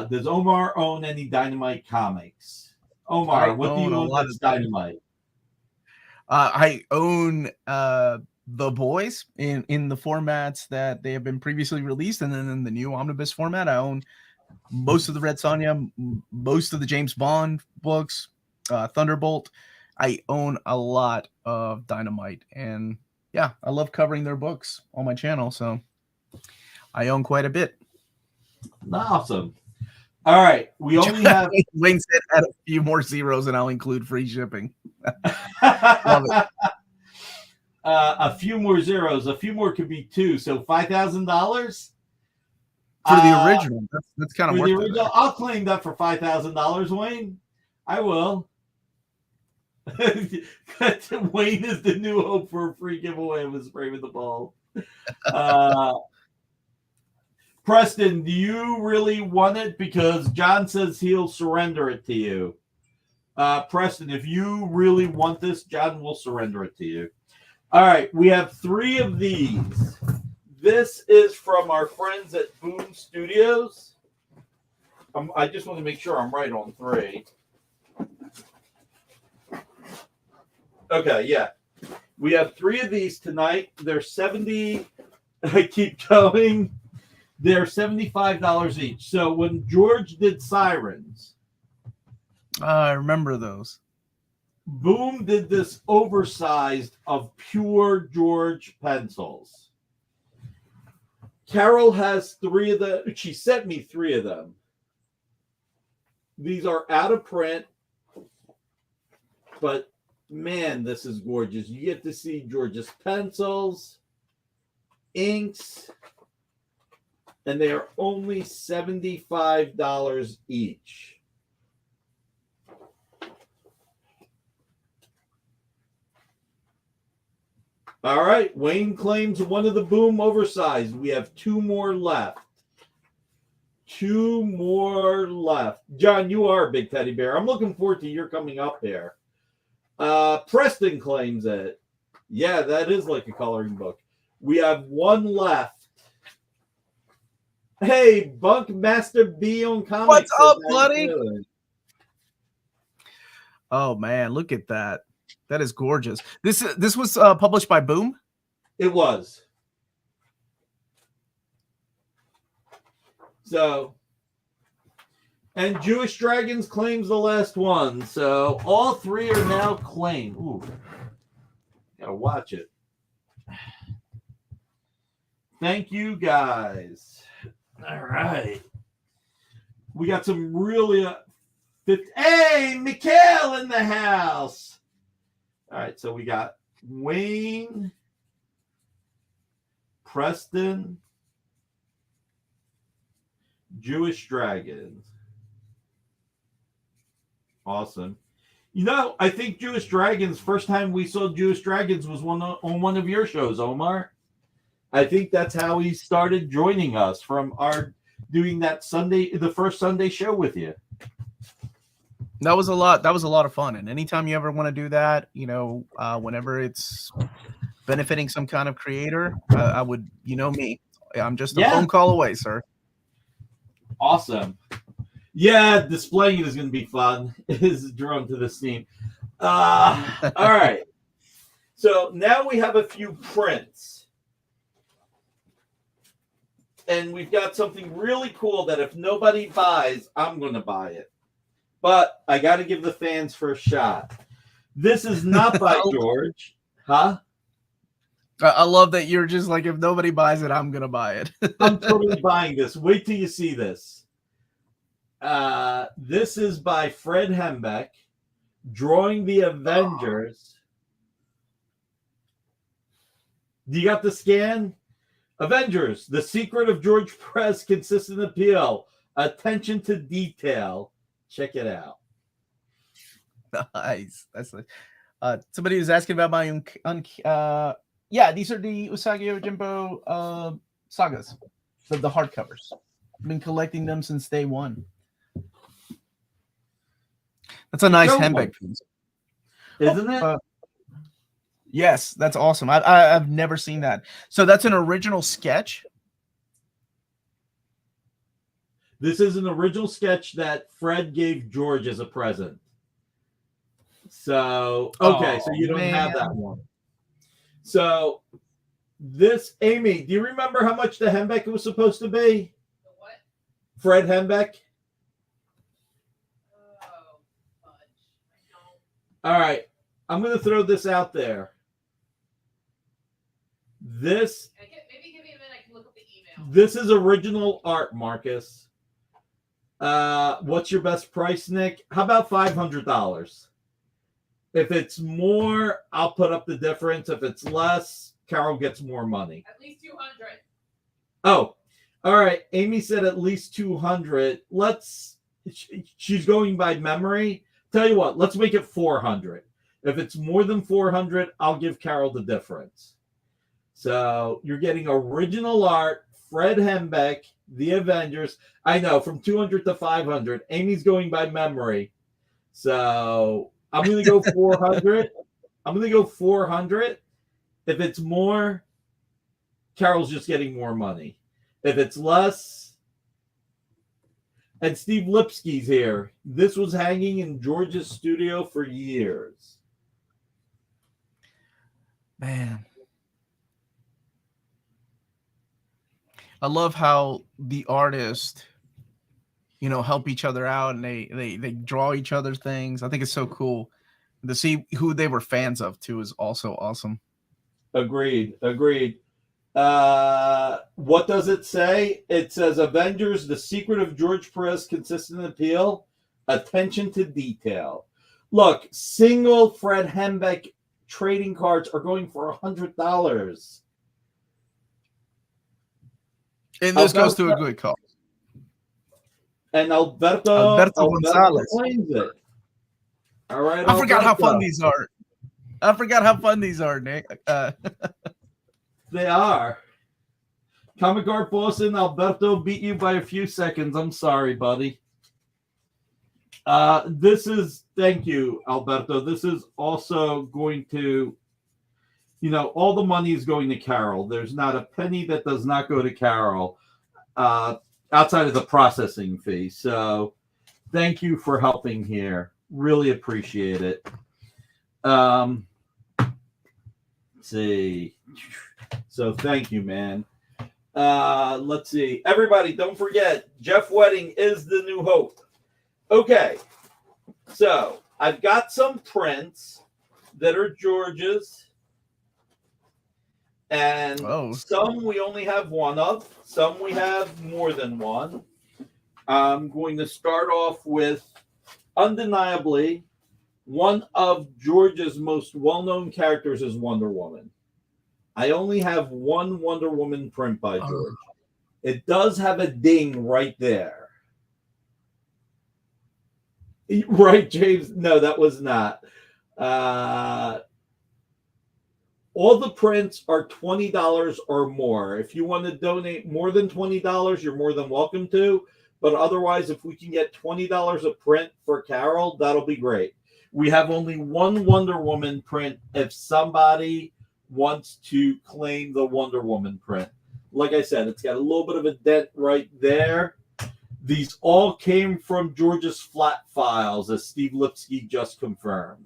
Does Omar own any Dynamite comics? Omar, what do you own that's Dynamite? I own The Boys in the formats that they have been previously released, and then in the new omnibus format, I own most of the Red Sonja, most of the James Bond books, Thunderbolt. I own a lot of Dynamite, and yeah, I love covering their books on my channel, so I own quite a bit. Awesome. All right, we only have Wayne said add a few more zeros, and I'll include free shipping. Love it. A few more zeros. A few more could be two. So $5,000 for the original. That's kind of worth it. I'll claim that for $5,000, Wayne. I will. Wayne is the new hope for a free giveaway of his Brave and the Bold. Preston, do you really want it? Because John says he'll surrender it to you. Preston, if you really want this, John will surrender it to you. All right, we have 3 of these. This is from our friends at Boom Studios. I just want to make sure I'm right on 3. Okay, yeah. We have 3 of these tonight. They're 70. I keep going. They're $75 each. So when George did Sirens, I remember those. Boom did this oversized of pure George pencils. Carol has 3 of them. She sent me 3 of them. These are out of print, but man, this is gorgeous. You get to see George's pencils, inks, and they are only $75 each. All right, Wayne claims one of the Boom oversized. We have 2 more left. 2 more left. John, you are a big teddy bear. I'm looking forward to your coming up here. Preston claims it. Yeah, that is like a coloring book. We have 1 left. Hey, Bunkmaster B on Comics. What's up, buddy? Oh man, look at that. That is gorgeous. This was published by Boom? It was. So, and Jewish Dragons claims the last one. So all 3 are now claimed. Ooh, gotta watch it. Thank you, guys. All right. We got some really... Hey, Mikhail in the house. All right, so we got Wayne, Preston, Jewish Dragons. Awesome. You know, I think Jewish Dragons, first time we saw Jewish Dragons was on one of your shows, Omar. I think that's how he started joining us from our doing that Sunday, the first Sunday show with you. That was a lot of fun. And anytime you ever want to do that, you know, whenever it's benefiting some kind of creator, I would, you know me, I'm just a phone call away, sir. Awesome. Yeah, displaying it is going to be fun. It is drawn to this theme. All right. So now we have a few prints. And we've got something really cool that if nobody buys, I'm going to buy it. But I got to give the fans first shot. This is not by George. Huh? I love that you're just like, if nobody buys it, I'm going to buy it. I'm totally buying this. Wait till you see this. This is by Fred Hembeck, drawing the Avengers. Do you got the scan? Avengers, the secret of George Perez consistent appeal. Attention to detail. Check it out. Nice. That's somebody was asking about my yeah, these are the Usagi Yojimbo sagas, the hardcovers. I've been collecting them since day one. That's a nice Hembeck piece, isn't it? Yes, that's awesome. I've never seen that. So that's an original sketch. This is an original sketch that Fred gave George as a present. So, okay, so you don't have that one. So, this, Amy, do you remember how much the Hembeck was supposed to be? The what? Fred Hembeck? Oh, fudge. I don't. All right, I'm going to throw this out there. This, maybe give me a minute, I can look up the email. This is original art, Marcus. What's your best price, Nick? How about $500? If it's more, I'll put up the difference. If it's less, Carol gets more money. At least 200. Oh, all right. Amy said at least 200. She's going by memory. Tell you what, let's make it 400. If it's more than 400, I'll give Carol the difference. So you're getting original art, Fred Hembeck, The Avengers. I know, from 200 to 500. Amy's going by memory. So I'm going to go 400. I'm going to go 400. If it's more, Carol's just getting more money. If it's less, and Steve Lipsky's here. This was hanging in George's studio for years. Man. I love how the artists, help each other out, and they draw each other's things. I think it's so cool. To see who they were fans of too is also awesome. Agreed. What does it say? It says Avengers, the secret of George Perez consistent appeal, attention to detail. Look, single Fred Hembeck trading cards are going for $100. And this goes to a good cause. And Alberto Gonzalez claims it. All right. I forgot how fun these are, Nick. They are. Comic Art Boston, Alberto beat you by a few seconds. I'm sorry, buddy. Thank you, Alberto. This is also going to, all the money is going to Carol. There's not a penny that does not go to Carol outside of the processing fee. So thank you for helping here. Really appreciate it. Let's see. So thank you, man. Let's see. Everybody, don't forget, Jeff Wedding is the new hope. Okay. So I've got some prints that are George's. And some we only have one of. Some we have more than one. I'm going to start off with, undeniably, one of George's most well-known characters is Wonder Woman. I only have one Wonder Woman print by George. It does have a ding right there. Right, James? No, that was not. All the prints are $20 or more. If you want to donate more than $20, you're more than welcome to. But otherwise, if we can get $20 a print for Carol, that'll be great. We have only one Wonder Woman print if somebody wants to claim the Wonder Woman print. Like I said, it's got a little bit of a dent right there. These all came from George's flat files, as Steve Lipsky just confirmed.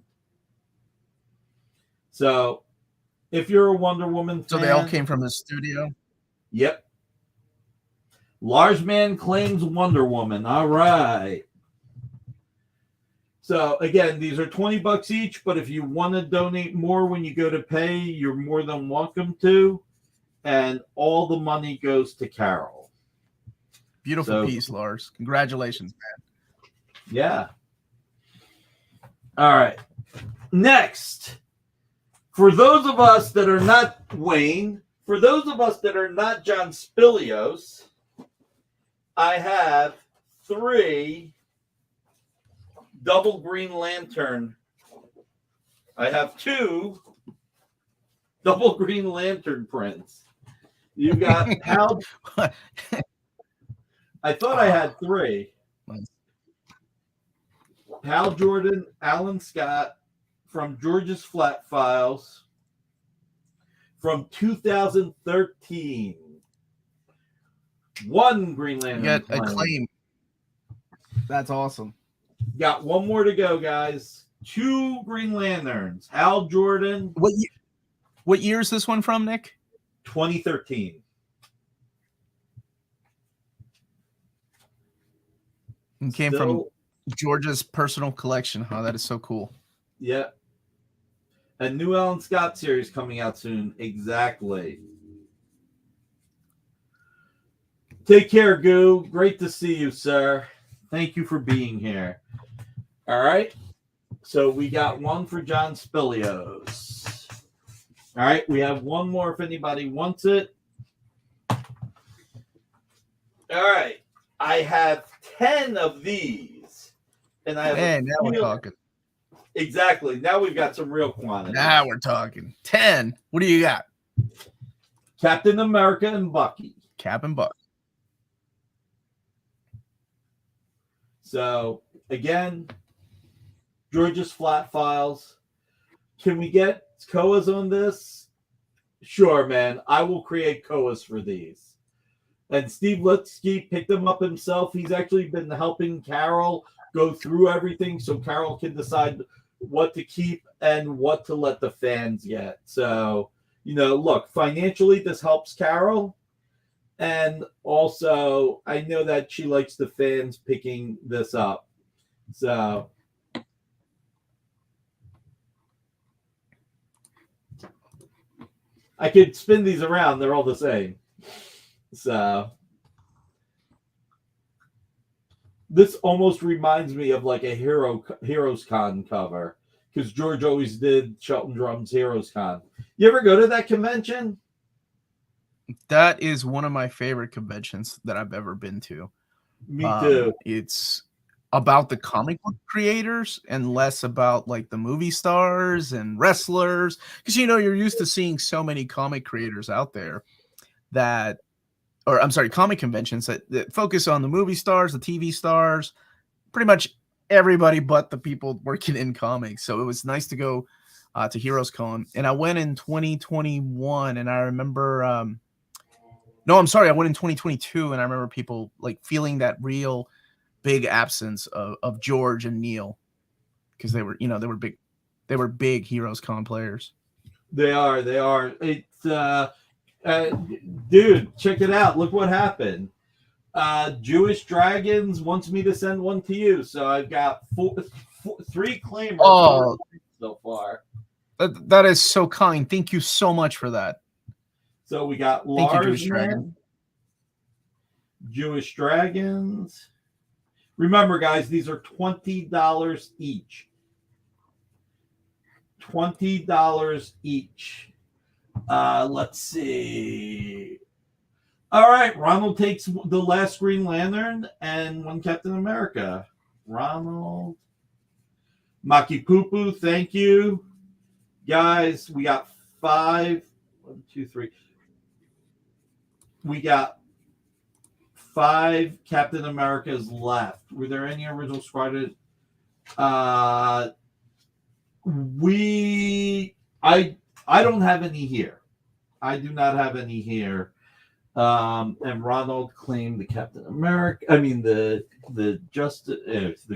So, if you're a Wonder Woman fan... So they all came from his studio? Yep. Larsman claims Wonder Woman. All right. So, again, these are $20 each, but if you want to donate more when you go to pay, you're more than welcome to. And all the money goes to Carol. Beautiful piece, Lars. Congratulations, man. Yeah. All right. Next, for those of us that are not Wayne, for those of us that are not John Spilios, I have 3 double Green Lantern. I have 2 double Green Lantern prints. You got Hal. I thought I had 3. Hal Jordan, Alan Scott from George's Flat Files from 2013. 1 Green Lantern. You got a claim. That's awesome. Got one more to go, guys. 2 Green Lanterns. Hal Jordan. What year is this one from, Nick? 2013. It came from George's personal collection. Oh, that is so cool. Yeah. A new Alan Scott series coming out soon. Exactly. Take care, Goo. Great to see you, sir. Thank you for being here. All right. So we got 1 for John Spilios. All right. We have 1 more if anybody wants it. All right. I have 10 of these. And I have now we're talking. Exactly. Now we've got some real quantity. Now we're talking. 10. What do you got? Captain America and Bucky. Cap and Buck. So, again, George's Flat Files. Can we get Koas on this? Sure, man. I will create Koas for these. And Steve Litsky picked them up himself. He's actually been helping Carol go through everything so Carol can decide what to keep and what to let the fans get. So, look, financially, this helps Carol. And also, I know that she likes the fans picking this up. So, I could spin these around. They're all the same. So, this almost reminds me of like a Heroes Con cover because George always did Shelton Drum's Heroes Con. You ever go to that convention? That is one of my favorite conventions that I've ever been to. Me too. It's about the comic book creators and less about like the movie stars and wrestlers. Because, you're used to seeing so many comic creators out there comic conventions that focus on the movie stars, the TV stars, pretty much everybody but the people working in comics. So it was nice to go to Heroes Con. And I went in 2021 and I remember... I went in 2022 and I remember people like feeling that real big absence of George and Neil because they were big Heroes Con players. They are. It's dude, check it out. Look what happened. Jewish Dragons wants me to send one to you, so I've got three claimers so far. That is so kind. Thank you so much for that. So we got Lars, Jewish Dragons. Remember, guys, these are $20 each. $20 each. Let's see. All right, Ronald takes the last Green Lantern and one Captain America. Ronald. Maki Poo, thank you. Guys, we got 5. 1, 2, 3. We got 5 Captain Americas left. Were there any original squadron? I don't have any here. I do not have any here. And Ronald claimed the Captain America. I mean the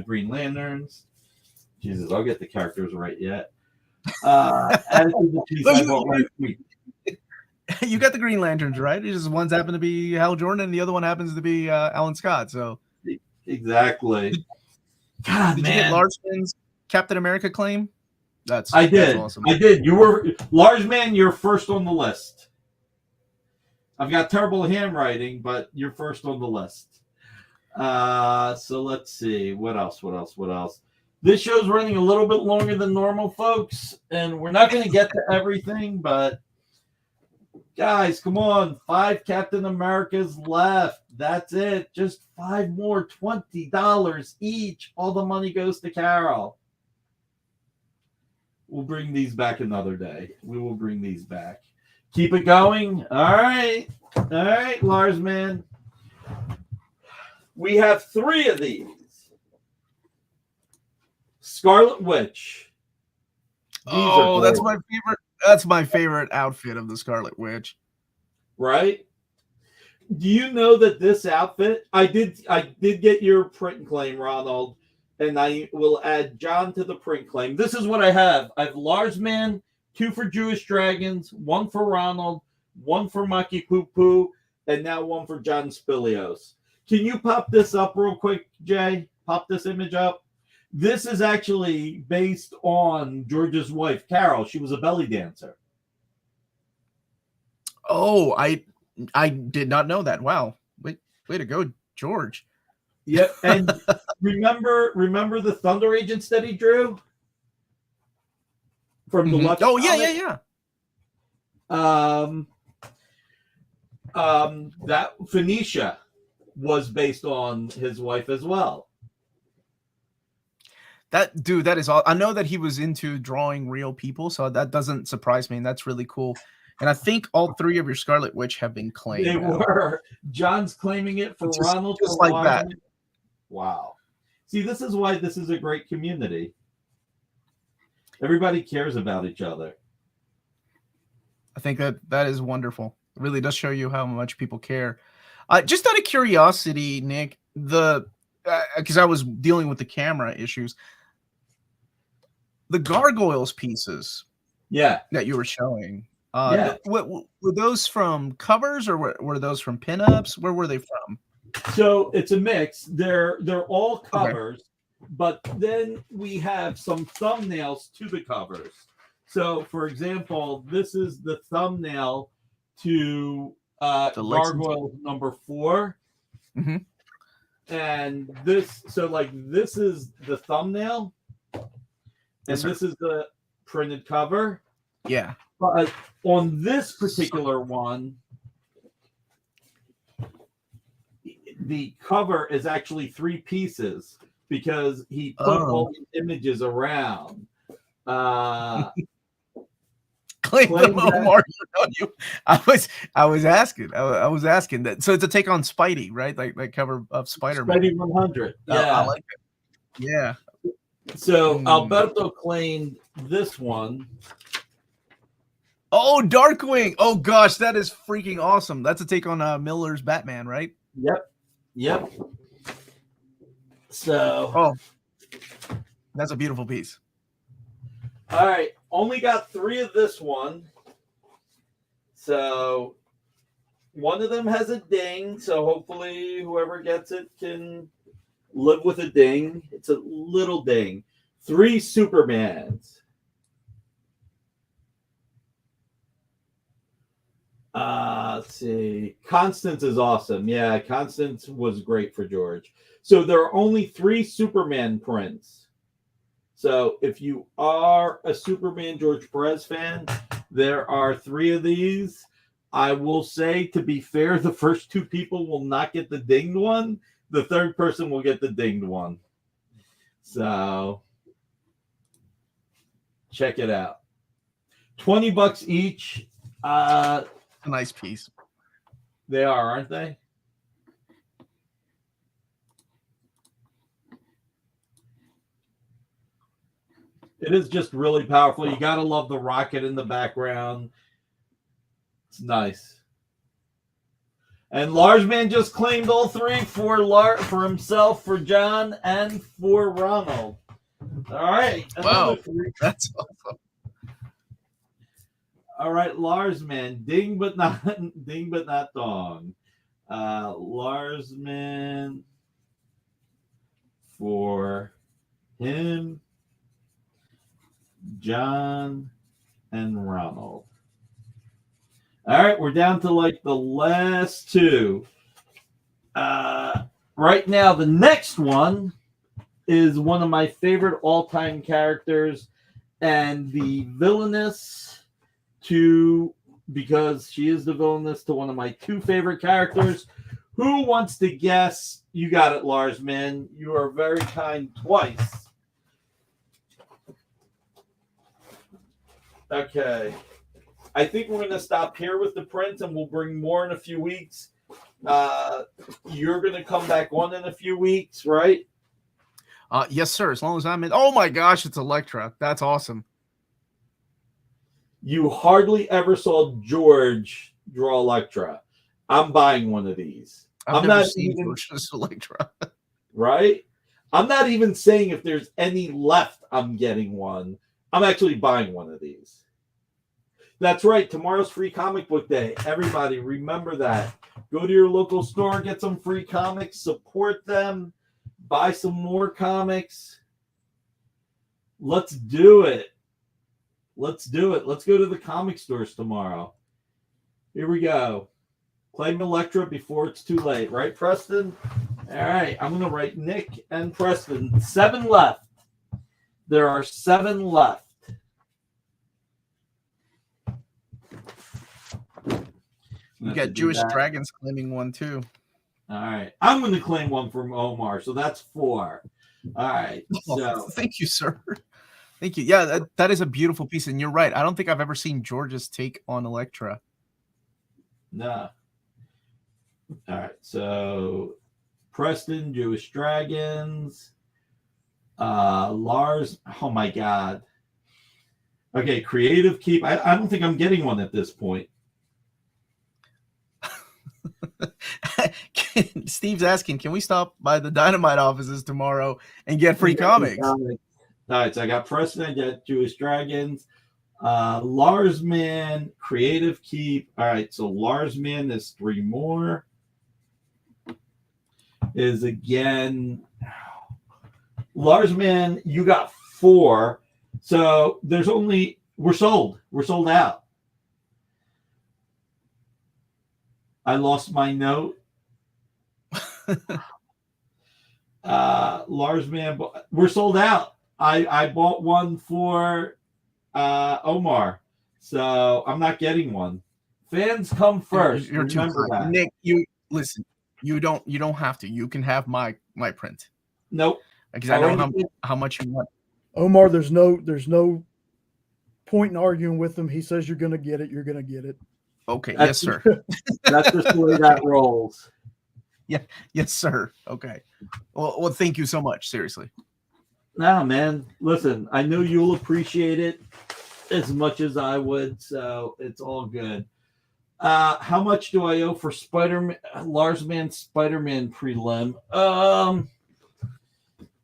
Green Lanterns. Jesus, I'll get the characters right yet. You got the Green Lanterns, right? It's just one's happen to be Hal Jordan and the other one happens to be Alan Scott. So exactly. God, did man. You get Larsman's Captain America claim? That's awesome. I did. You were Larsman, you're first on the list. I've got terrible handwriting, but you're first on the list. So let's see. What else? This show's running a little bit longer than normal, folks, and we're not going to get to everything, but guys, come on. 5 Captain Americas left. That's it. Just 5 more, $20 each. All the money goes to Carol. We'll bring these back another day. We will bring these back. Keep it going. All right, Lars, man. We have 3 of these. Scarlet Witch. That's my favorite. That's my favorite outfit of the Scarlet Witch. Right? Do you know that this outfit? I did get your print claim, Ronald, and I will add John to the print claim. This is what I have. I have Lars Man, 2 for Jewish Dragons, 1 for Ronald, 1 for Maki Poo, and now 1 for John Spilios. Can you pop this up real quick, Jay? Pop this image up. This is actually based on George's wife, Carol. She was a belly dancer. Oh, I did not know that. Wow. Way to go, George. Yep. And remember the Thunder Agents that he drew? From the Lux yeah. That Phoenicia was based on his wife as well. That is all. I know that he was into drawing real people, so that doesn't surprise me, and that's really cool. And I think all 3 of your Scarlet Witch have been claimed. They were. John's claiming it for Ronald. Just like that. Wow. See, this is why this is a great community. Everybody cares about each other. I think that is wonderful. It really does show you how much people care. Just out of curiosity, Nick, because I was dealing with the camera issues, the gargoyles pieces Yeah. that you were showing, Yeah. were those from covers or were those from pinups? Where were they from? So it's a mix. They're all Okay. covers, but then we have some thumbnails to the covers. So, for example, this is the thumbnail to Gargoyle number 4. Mm-hmm. And this is the thumbnail, and Yes, sir. this is the printed cover. Yeah. But on this particular one, the cover is actually 3 pieces because he put all the images around. Claim them, Omar. I was asking that. So it's a take on Spidey, right? Like cover of Spider-Man. Spidey 100. Yeah, I like it. Yeah. So Alberto claimed this one. Oh, Darkwing. Oh gosh, that is freaking awesome. That's a take on Miller's Batman, right? Yep. So, that's a beautiful piece. All right, only got 3 of this one. So, one of them has a ding. So hopefully, whoever gets it can live with a ding. It's a little ding. 3 Supermans. Let's see. Constance is awesome. Yeah, Constance was great for George. So there are only 3 Superman prints. So if you are a Superman George Perez fan, there are 3 of these. I will say, to be fair, the first 2 people will not get the dinged one. The third person will get the dinged one. So check it out. $20 each. A nice piece. They are, aren't they? It is just really powerful. You got to love the rocket in the background. It's nice. And Larsman just claimed all 3 for himself, for John, and for Ronald. All right. Wow. That's awesome. All right, Larsman, ding but not dong. Larsman for him, John, and Ronald. All right, we're down to like the last 2. Right now, the next one is one of my favorite all-time characters, and the villainess because she is the villainess to one of my 2 favorite characters. Who wants to guess? You got it, Larsman. You are very kind twice. Okay. I think we're going to stop here with the prints, and we'll bring more in a few weeks. You're going to come back on in a few weeks, right? Yes, sir. As long as I'm in. Oh my gosh, it's Elektra. That's awesome. You hardly ever saw George draw Elektra. I'm buying one of these. I've never seen George's Elektra. Right? I'm not even saying if there's any left, I'm getting one. I'm actually buying one of these. That's right. Tomorrow's free comic book day. Everybody, remember that. Go to your local store, get some free comics, support them, buy some more comics. Let's do it. Let's do it. Let's go to the comic stores tomorrow. Here we go. Claim Elektra before it's too late. Right, Preston? All right. I'm going to write Nick and Preston. 7 left. There are 7 left. You got Jewish Dragons claiming one too. All right. I'm going to claim one from Omar. So that's 4. All right. So thank you, sir. Thank you. Yeah, that is a beautiful piece. And you're right. I don't think I've ever seen George's take on Elektra. No. All right. So Preston, Jewish Dragons. Lars. Oh, my God. Okay, creative keep. I don't think I'm getting one at this point. Steve's asking, can we stop by the Dynamite offices tomorrow and get free comics? All right, so I got Preston, I got Jewish Dragons, Larsman, creative keep. All right, so Larsman is 3 more. Is again Larsman, you got 4. So there's only we're sold out. I lost my note. Larsman, we're sold out. I bought one for Omar, so I'm not getting one. Fans come first. You're too kind. Nick, you listen. You don't have to. You can have my print. Nope. Because I know how much you want. Omar, there's no point in arguing with him. He says you're gonna get it. You're gonna get it. Okay. Yes, sir. That's just the way that rolls. Yeah. Yes, sir. Okay. Well, thank you so much. Seriously. No, man. Listen, I know you'll appreciate it as much as I would, so it's all good. How much do I owe for Larsman Spider-Man prelim?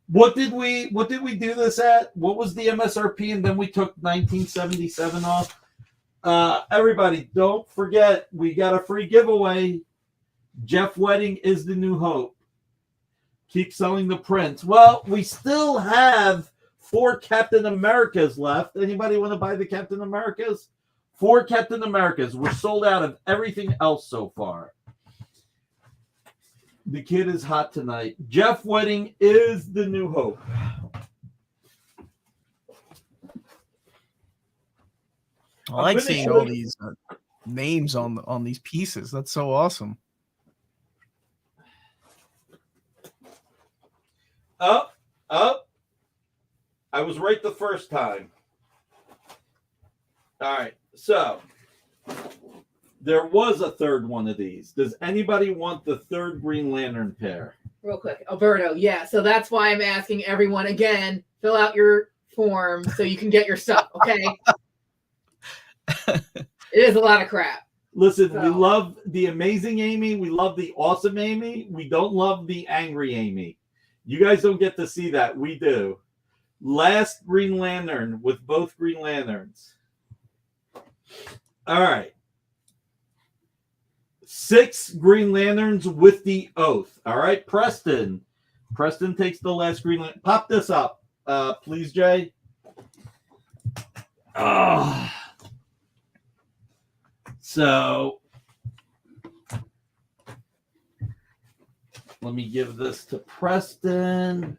What did we do this at? What was the MSRP? And then we took 1977 off. Everybody, don't forget, we got a free giveaway. Jeff Wedding is the new hope. Keep selling the prints. Well, we still have 4 Captain Americas left. Anybody want to buy the Captain Americas? 4 Captain Americas. We're sold out of everything else so far. The kid is hot tonight. Jeff Wedding is the new hope. I like seeing all these names on these pieces. That's so awesome. Up. I was right the first time. All right. So there was a third one of these. Does anybody want the third Green Lantern pair? Real quick, Alberto. Yeah. So that's why I'm asking everyone again, fill out your form so you can get your stuff. Okay. It is a lot of crap. Listen, we love the amazing Amy. We love the awesome Amy. We don't love the angry Amy. You guys don't get to see that. We do. Last Green Lantern with both Green Lanterns. All right. 6 Green Lanterns with the oath. All right, Preston. Preston takes the last Green Lantern. Pop this up, please, Jay. So let me give this to Preston.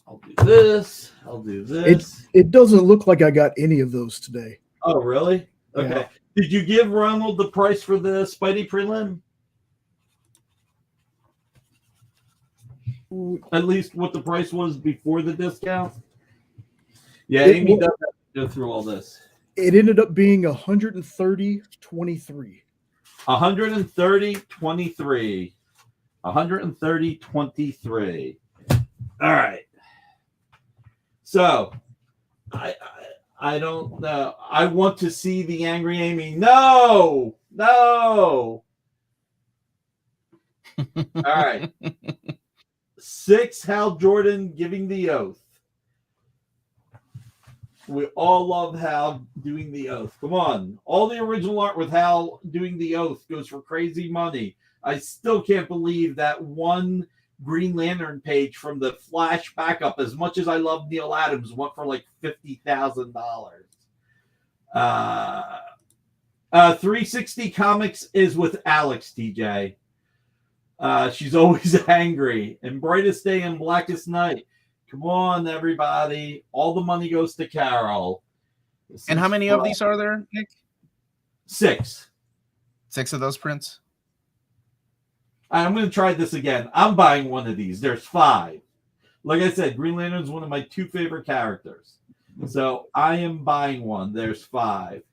I'll do this. I'll do this. It doesn't look like I got any of those today. Oh, really? Okay. Yeah. Did you give Ronald the price for the Spidey prelim? At least what the price was before the discount? Yeah, Amy does have to go through all this. It ended up being 130.23. 130.23. 130.23. All right. So, I don't know. I want to see the angry Amy. No. All right. 6 Hal Jordan giving the oath. We all love Hal doing the oath. Come on. All the original art with Hal doing the oath goes for crazy money. I still can't believe that one Green Lantern page from the Flash backup, as much as I love Neil Adams, went for like $50,000. 360 Comics is with Alex, TJ. She's always angry. And Brightest Day and Blackest Night. Come on, everybody. All the money goes to Carol. And how many of these are there, Nick? 6. 6 of those prints? I'm going to try this again. I'm buying one of these. There's 5. Like I said, Green Lantern's one of my 2 favorite characters. So I am buying one. There's 5.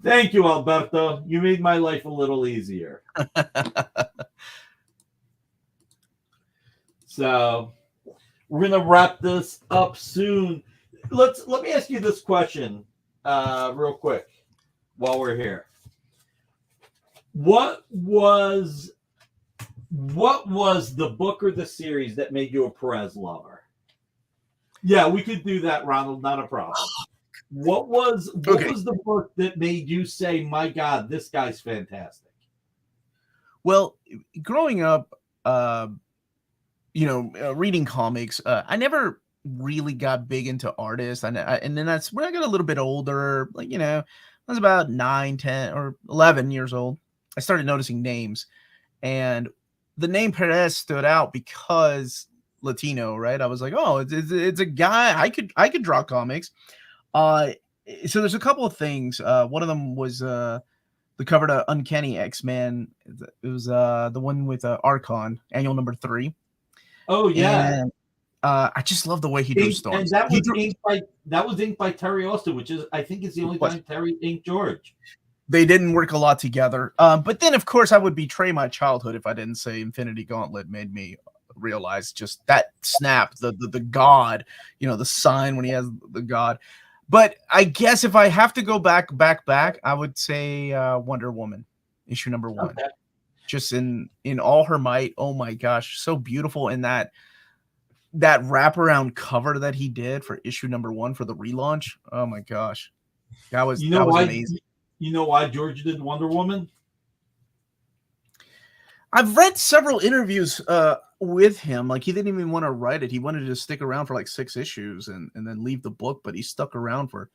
Thank you, Alberto. You made my life a little easier. So, We're gonna wrap this up soon. Let me ask you this question, real quick, while we're here. What was the book or the series that made you a Perez lover? Yeah, we could do that, Ronald. Not a problem. What was the book that made you say, "My God, this guy's fantastic"? Well, growing up, reading comics, I never really got big into artists, and then that's when I got a little bit older. Like, I was about 9, 10, or 11 years old. I started noticing names, and the name Perez stood out because Latino, right? I was like, oh, it's a guy. I could draw comics. So there's a couple of things. One of them was the cover to Uncanny X-Men. It was the one with Archon, annual number 3. Oh yeah. And, I just love the way he drew storms. And that was inked by Terry Austin, which is, I think, is the only time Terry inked George. They didn't work a lot together. But then, of course, I would betray my childhood if I didn't say Infinity Gauntlet made me realize just that snap, the god, the sign when he has the god. But I guess if I have to go back, I would say Wonder Woman, issue number 1. Okay. Just in all her might. Oh my gosh, so beautiful. And that wraparound cover that he did for issue number 1 for the relaunch. Oh my gosh, that was amazing. You know why George did Wonder Woman? I've read several interviews with him. Like, he didn't even want to write it. He wanted to stick around for like 6 issues and then leave the book. But he stuck around for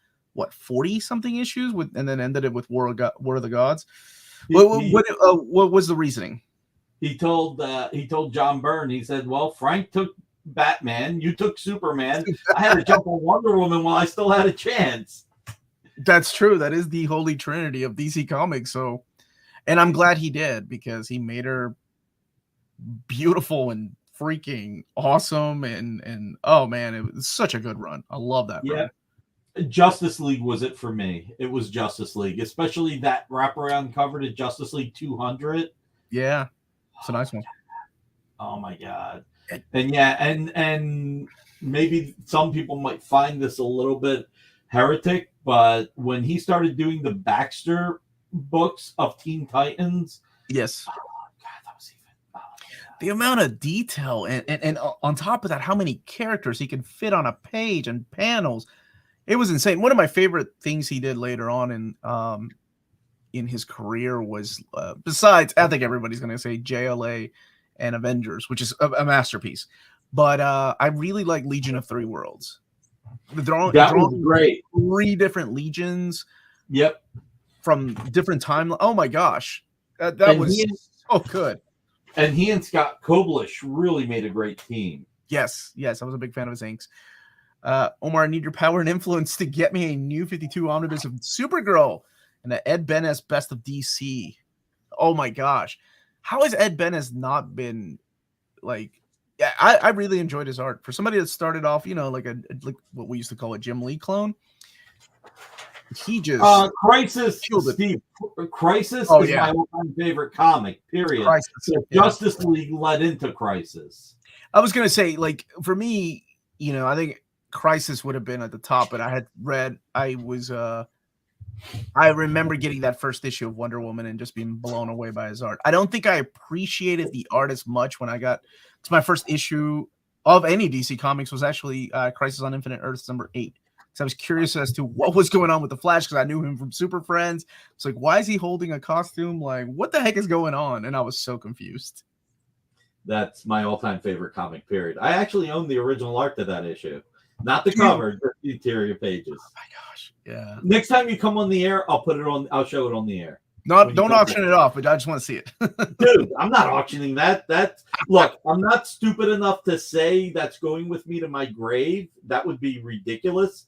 40 something issues and then ended it with War of the Gods. What was the reasoning? He told John Byrne. He said, "Well, Frank took Batman, you took Superman. I had to jump on Wonder Woman while I still had a chance." That's true. That is the holy trinity of DC Comics. So, and I'm glad he did, because he made her beautiful and freaking awesome. And oh man, it was such a good run. I love that run. Justice League was it for me. It was Justice League, especially that wraparound cover to Justice League 200. Yeah, it's a nice one. Oh my god. And yeah, and maybe some people might find this a little bit heretic, but when he started doing the Baxter books of Teen Titans, yes, oh god, that was even the amount of detail and on top of that, how many characters he can fit on a page and panels. It was insane. One of my favorite things he did later on in his career was, besides, I think everybody's going to say JLA and Avengers, which is a masterpiece. But I really like Legion of Three Worlds. That was great. 3 different legions. Yep. From different timelines. Oh my gosh. That was so good. And he and Scott Koblish really made a great team. Yes. I was a big fan of his inks. Omar, I need your power and influence to get me a new 52 omnibus of Supergirl and the Ed Benes Best of DC. Oh my gosh. How has Ed Benes not been like, I really enjoyed his art. For somebody that started off, like what we used to call a Jim Lee clone. He just Crisis. Steve, Crisis is my all-time favorite comic, period. So Justice League led into Crisis. I was gonna say, like, for me, I think Crisis would have been at the top, but I remember getting that first issue of Wonder Woman and just being blown away by his art. I don't think I appreciated the art as much when I got to my first issue of any DC Comics was actually Crisis on Infinite Earths number 8. So I was curious as to what was going on with the Flash, because I knew him from Super Friends. It's like, why is he holding a costume? Like, what the heck is going on? And I was so confused. That's my all-time favorite comic, period. I actually own the original art to that issue. Not the cover, just the interior pages. Oh my gosh. Yeah. Next time you come on the air, I'll show it on the air. Don't auction it off, but I just want to see it. Dude, I'm not auctioning that. Look, I'm not stupid enough to say that's going with me to my grave. That would be ridiculous.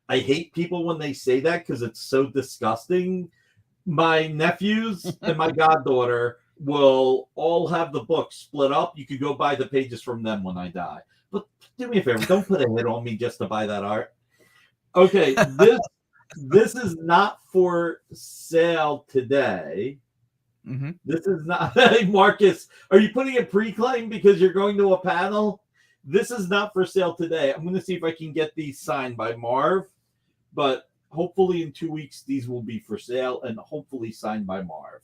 I hate people when they say that because it's so disgusting. My nephews and my goddaughter will all have the book split up. You could go buy the pages from them when I die. But do me a favor, don't put a hit on me just to buy that art. Okay, this is not for sale today. Mm-hmm. This is not. Marcus, are you putting it pre-claim because you're going to a panel? This is not for sale today. I'm going to see if I can get these signed by Marv, but hopefully in 2 weeks these will be for sale and hopefully signed by Marv.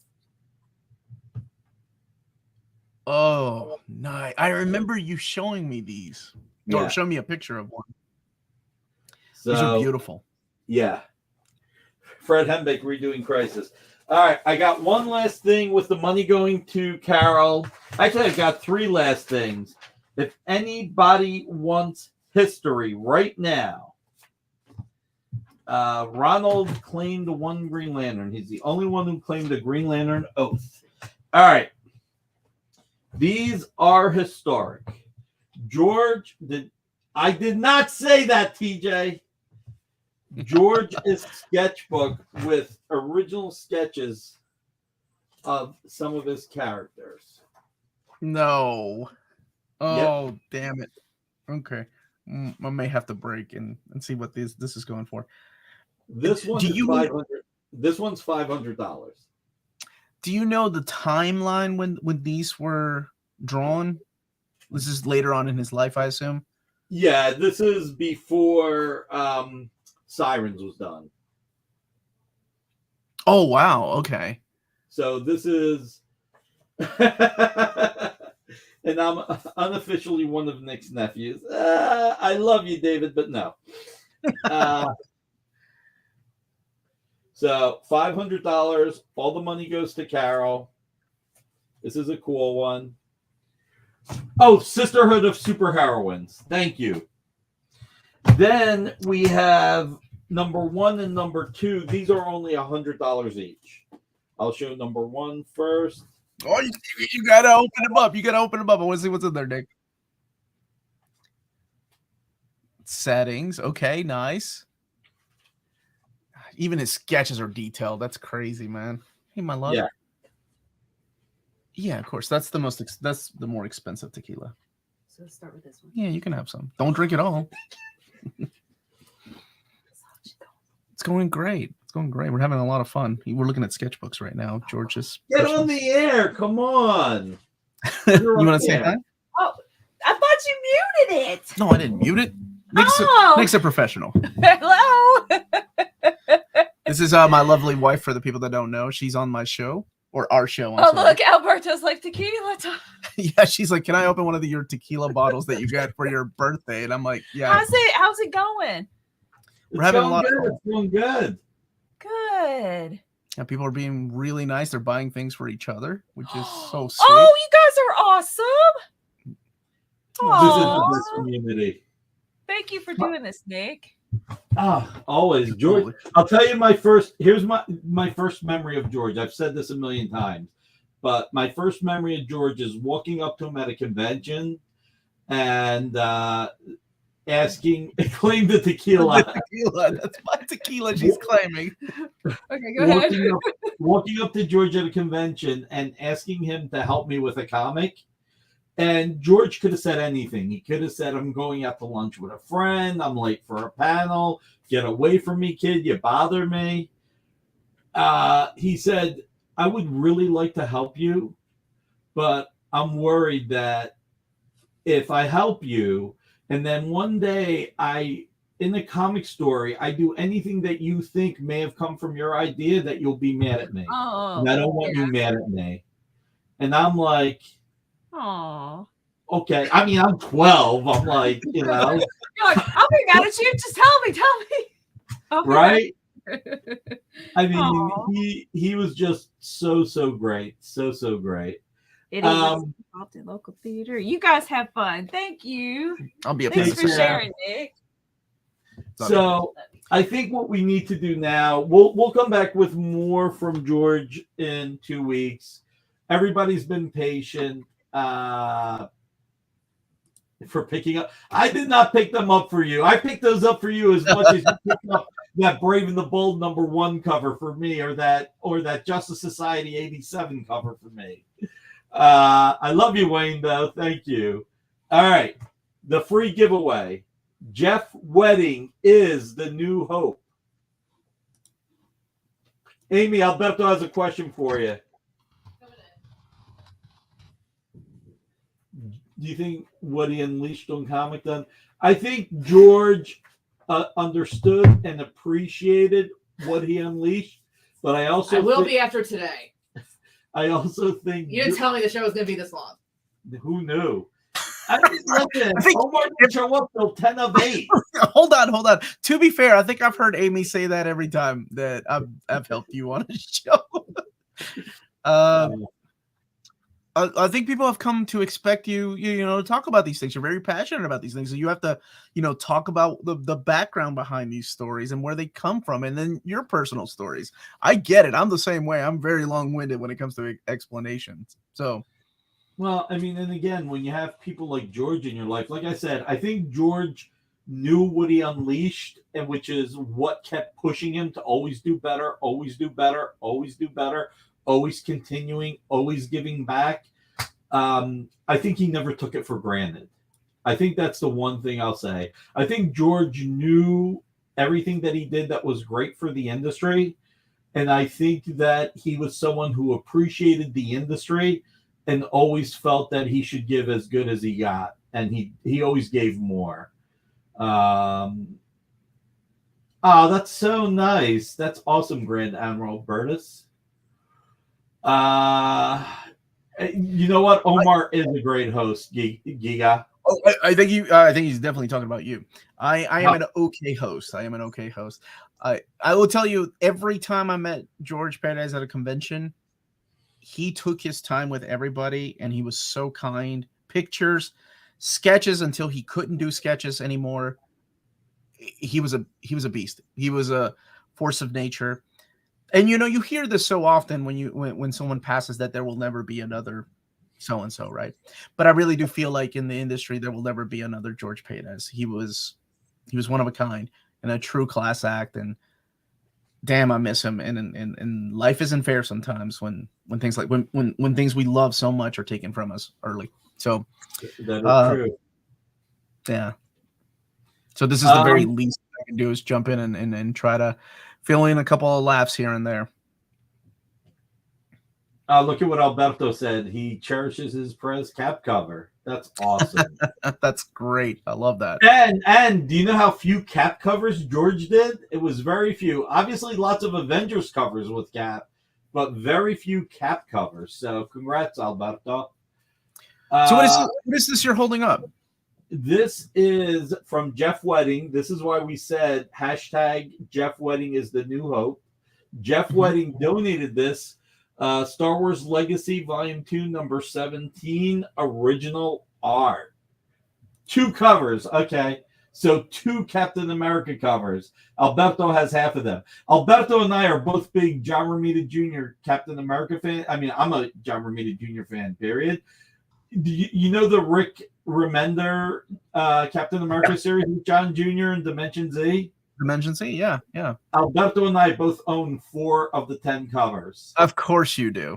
Oh, nice. I remember you showing me these. Yeah. Or show me a picture of one. So, These are beautiful. Yeah. Fred Hembeck redoing Crisis. All right, I got one last thing with the money going to Carol. Actually, I got three last things. If anybody wants history right now, Ronald claimed one Green Lantern. He's the only one who claimed a Green Lantern oath. All right. These are historic. I did not say that, TJ. George's sketchbook with original sketches of some of his characters. No. Oh, damn it. Okay. I may have to break and see what this is going for. This one is $500. This one's $500. Do you know the timeline when these were drawn? This is later on in his life, I assume. Yeah, this is before Sirens was done. Oh, wow. Okay. So this is, and I'm unofficially one of Nick's nephews. I love you, David, but no. So $500. All the money goes to Carol. This is a cool one. Oh, Sisterhood of Superheroines. Thank you. Then we have number 1 and number 2. These are only $100 each. I'll show number 1 first. Oh, you gotta open them up. I want to see what's in there, Nick. Settings. Okay, nice. Even his sketches are detailed. That's crazy, man. Hey, my love. Yeah. Yeah, of course. That's the more expensive tequila. So let's start with this one. Yeah, you can have some. Don't drink it all. It's going great. We're having a lot of fun. We're looking at sketchbooks right now. George's. Get on the air. Come on. You want to say hi? Oh, I thought you muted it. No, I didn't mute it. Nick's a professional. Hello. This is my lovely wife, for the people that don't know. She's on my show, or our show. Oh, look, Alberto's like tequila time. Yeah, she's like, can I open one of your tequila bottles that you got for your birthday? And I'm like, yeah. How's it going? We're having a lot of fun. It's going good. Good. Yeah, people are being really nice. They're buying things for each other, which is so sweet. Oh, you guys are awesome. This is the Aw. best community. Thank you for doing this, Nick. Always, George. I'll tell you here's my first memory of George. I've said this a million times, but my first memory of George is walking up to him at a convention and claim the tequila. That's my tequila she's claiming. Okay, go ahead. Walking up to George at a convention and asking him to help me with a comic. And George could have said anything. He could have said, I'm going out to lunch with a friend. I'm late for a panel. Get away from me, kid. You bother me. He said, I would really like to help you, but I'm worried that if I help you, and then one day in a comic story, I do anything that you think may have come from your idea, that you'll be mad at me. Oh, and I don't want you mad at me. And I'm like, aw. okay. I mean, I'm 12. I'm like, You're like, I'll be mad at you. Just tell me. I'll be right? mad. I mean, Aw. he was just so great. So great. It is involved in local theater. You guys have fun. Thank you. I'll be a Thanks Thanks, for man. sharing, Nick. So I think what we need to do now, we'll come back with more from George in 2 weeks. Everybody's been patient for picking up. I did not pick them up for you. I picked those up for you as much as you picked up that Brave and the Bold #1 cover for me, or that Justice Society 87 cover for me. I love you, Wayne, though. Thank you. All right. The free giveaway. Jeff Wedding is the new hope. Amy, Alberto has a question for you. Do you think what he unleashed on Comic Con? I think George understood and appreciated what he unleashed, but I will be after today. I also think you didn't tell me the show was going to be this long. Who knew? Listen, Omar didn't show up till 10 of 8. Hold on. To be fair, I think I've heard Amy say that every time that I've helped you on a show. I think people have come to expect you to talk about these things. You're very passionate about these things. So you have to, talk about the background behind these stories and where they come from, and then your personal stories. I get it. I'm the same way. I'm very long-winded when it comes to explanations. So, well, I mean, and again, when you have people like George in your life, like I said, I think George knew what he unleashed, and which is what kept pushing him to always do better, always do better, always do better, always continuing, always giving back. I think he never took it for granted. I think that's the one thing I'll say. I think George knew everything that he did that was great for the industry. And I think that he was someone who appreciated the industry and always felt that he should give as good as he got. And he always gave more. Oh, that's so nice. That's awesome, Grand Admiral Burtis. You know what? Omar is a great host, Giga. Oh, I think he's definitely talking about you. I am an okay host. I will tell you, every time I met George Perez at a convention, he took his time with everybody, and he was so kind. Pictures, sketches until he couldn't do sketches anymore. He was a beast. He was a force of nature. And you hear this so often when someone passes, that there will never be another so and so, right? But I really do feel like in the industry there will never be another George Perez. He was one of a kind and a true class act. And damn, I miss him. And life isn't fair sometimes when things like when things we love so much are taken from us early. So that is true. Yeah. So this is the very least I can do is jump in and try to fill in a couple of laughs here and there. Look at what Alberto said. He cherishes his Perez cap cover. That's awesome. That's great. I love that. And do you know how few cap covers George did? It was very few. Obviously, lots of Avengers covers with Cap, but very few Cap covers. So congrats, Alberto. So what is this you're holding up? This is from Jeff Wedding. This is why we said hashtag Jeff Wedding is the new hope. Jeff Wedding donated this. Star Wars Legacy Volume 2, number 17, original art. 2 covers. Okay. So 2 Captain America covers. Alberto has half of them. Alberto and I are both big John Romita Jr. Captain America fan. I mean, I'm a John Romita Jr. fan, period. You know the Rick Remender Captain America series with John Jr. and Dimension Z? Dimension Z, yeah. Alberto and I both own 4 of the 10 covers. Of course you do.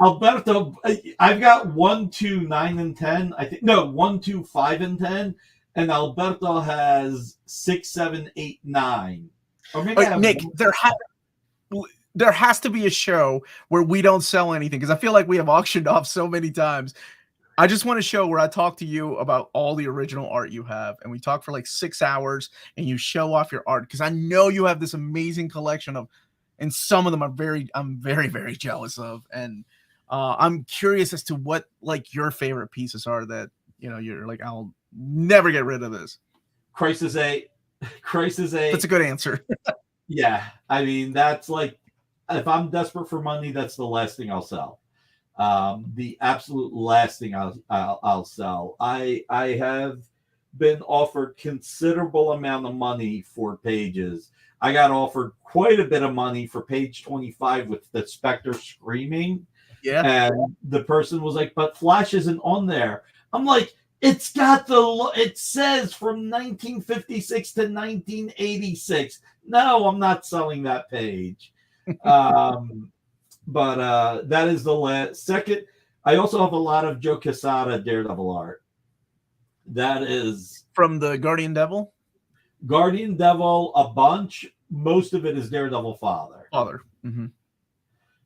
Alberto, I've got 1, 2, 9, and 10. 1, 2, 5, and 10. And Alberto has 6, 7, 8, 9. Or maybe Nick, there has to be a show where we don't sell anything, because I feel like we have auctioned off so many times. I just want a show where I talk to you about all the original art you have, and we talk for like 6 hours, and you show off your art, because I know you have this amazing collection of, and some of them I'm very, very jealous of, and I'm curious as to what like your favorite pieces are that you're like, I'll never get rid of this. Crisis 8. That's a good answer. Yeah, I mean that's like, if I'm desperate for money, that's the last thing I'll sell. The absolute last thing I'll sell. I have been offered considerable amount of money for pages. I got offered quite a bit of money for page 25 with the Spectre screaming. Yeah. And the person was like, but Flash isn't on there. I'm like, it says from 1956 to 1986. No, I'm not selling that page. But that is the last. Second, I also have a lot of Joe Quesada Daredevil art. That is from the Guardian Devil. Guardian Devil, a bunch. Most of it is Daredevil Father. Father. Mm-hmm.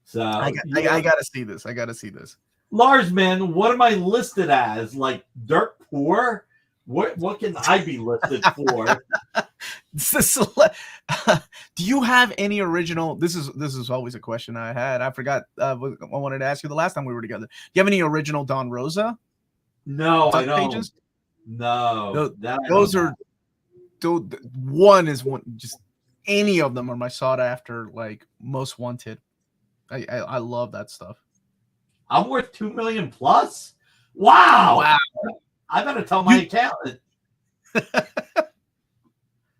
So I gotta see this. Lars, man, what am I listed as? Like dirt poor? What can I be listed for? Do you have any original? This is always a question I had. I forgot. I wanted to ask you the last time we were together. Do you have any original Don Rosa? No, I don't. Pages? No, those are. One is one. Just any of them are my sought after, like most wanted. I love that stuff. I'm worth $2 million plus. Wow. I better tell my accountant.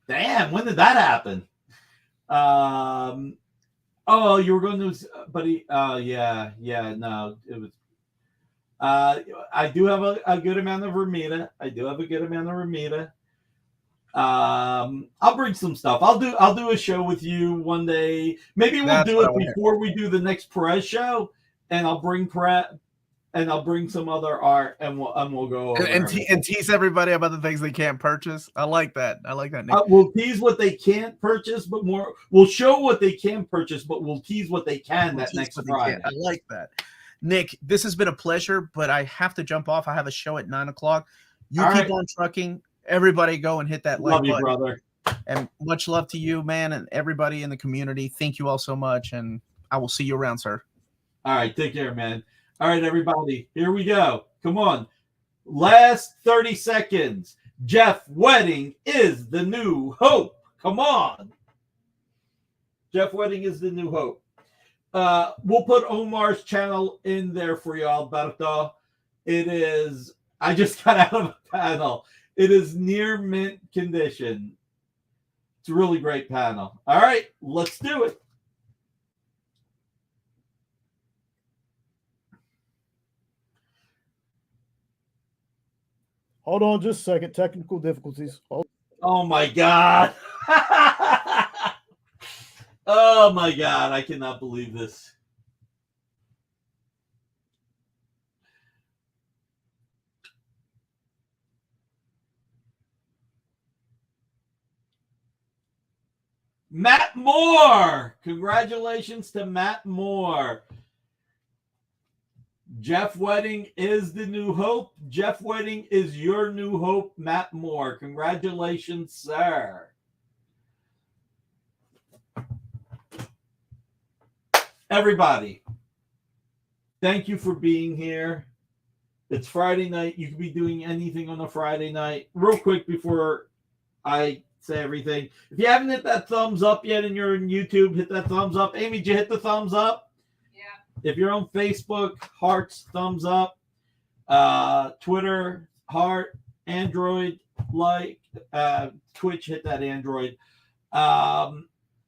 Damn, when did that happen? Oh, you were going to, but yeah, no, it was. I do have a good amount of Ramita. I'll bring some stuff. I'll do a show with you one day. Maybe we'll do it before we do the next Perez show, and I'll bring Perez. And I'll bring some other art, and we'll go over and tease everybody about the things they can't purchase. I like that. Nick. We'll tease what they can't purchase, but more. We'll show what they can purchase, but we'll tease what they can next Friday. I like that, Nick. This has been a pleasure, but I have to jump off. I have a show at 9:00. You keep on trucking. Everybody, go and hit that like button. Love you, brother. And much love to you, man, and everybody in the community. Thank you all so much, and I will see you around, sir. All right, take care, man. All right, everybody, here we go. Come on. Last 30 seconds. Jeff Wedding is the new hope. Come on. Jeff Wedding is the new hope. We'll put Omar's channel in there for you, Alberto. It is, I just got out of a panel. It is near mint condition. It's a really great panel. All right, let's do it. Hold on just a second. Technical difficulties. Oh, my God. Oh, my God. I cannot believe this. Matt Moore. Congratulations to Matt Moore. Jeff Wedding is the new hope. Jeff Wedding is your new hope, Matt Moore. Congratulations, sir. Everybody, thank you for being here. It's Friday night. You could be doing anything on a Friday night. Real quick before I say everything. If you haven't hit that thumbs up yet and you're on YouTube, hit that thumbs up. Amy, did you hit the thumbs up? If you're on Facebook, hearts, thumbs up. Twitter, heart. Android, like. Twitch, hit that Android.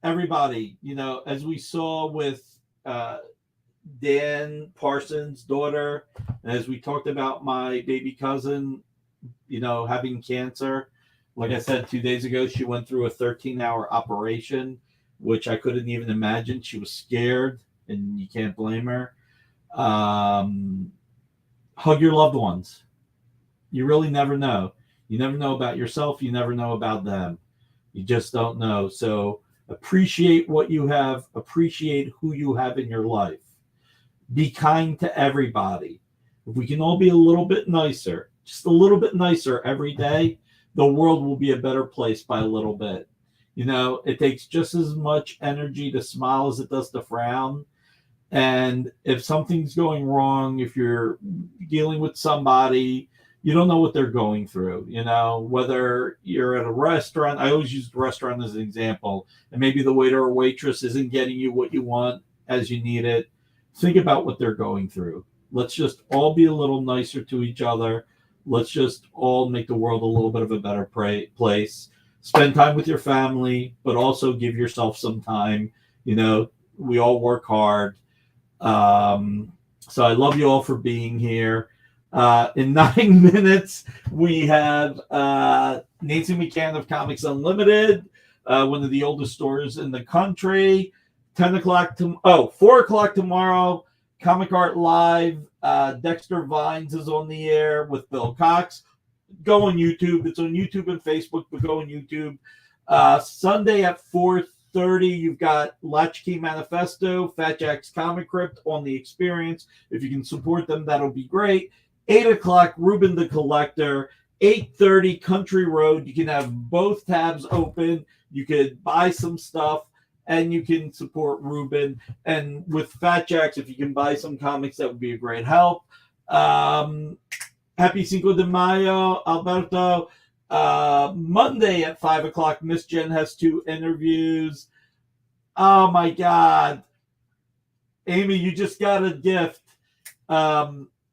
Everybody, as we saw with Dan Parsons' daughter, and as we talked about my baby cousin, having cancer. Like I said 2 days ago, she went through a 13-hour operation, which I couldn't even imagine. She was scared. And you can't blame her. Hug your loved ones. You really never know. You never know about yourself. You never know about them. You just don't know. So appreciate what you have. Appreciate who you have in your life. Be kind to everybody. If we can all be a little bit nicer, just a little bit nicer every day, the world will be a better place by a little bit. It takes just as much energy to smile as it does to frown. And if something's going wrong, if you're dealing with somebody, you don't know what they're going through, whether you're at a restaurant. I always use the restaurant as an example. And maybe the waiter or waitress isn't getting you what you want as you need it. Think about what they're going through. Let's just all be a little nicer to each other. Let's just all make the world a little bit of a better place. Spend time with your family, but also give yourself some time. We all work hard. So I love you all for being here. In 9 minutes, we have Nancy McCann of Comics Unlimited, one of the oldest stores in the country. 4 o'clock tomorrow, Comic Art Live. Dexter Vines is on the air with Bill Cox. Go on YouTube. It's on YouTube and Facebook, but go on YouTube. Sunday at 7:30, you've got Latchkey Manifesto, Fat Jack's Comic Crypt on the Experience. If you can support them, that'll be great. 8 o'clock, Ruben the Collector. 8:30, Country Road. You can have both tabs open. You could buy some stuff, and you can support Ruben. And with Fat Jacks, if you can buy some comics, that would be a great help. Happy Cinco de Mayo, Alberto. Monday at 5 o'clock, Miss Jen has 2 interviews. Oh my God. Amy, you just got a gift.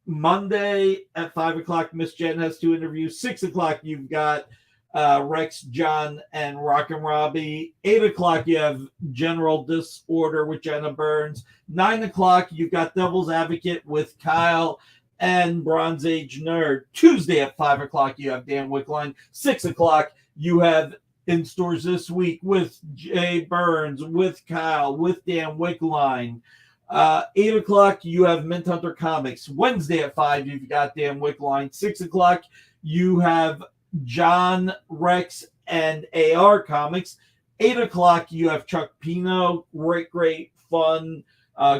Monday at 5 o'clock, Miss Jen has 2 interviews. 6 o'clock, you've got Rex, John, and Rock and Robbie. 8 o'clock, you have General Disorder with Jenna Burns. 9 o'clock, you've got Devil's Advocate with Kyle and Bronze Age Nerd. Tuesday at 5 o'clock, you have Dan Wickline. 6 o'clock, you have in stores this week with Jay Burns, with Kyle, with Dan Wickline. 8 o'clock, you have Mint Hunter Comics. Wednesday at 5, you've got Dan Wickline. 6 o'clock, you have John, Rex, and AR Comics. 8 o'clock, you have Chuck Pino. Great fun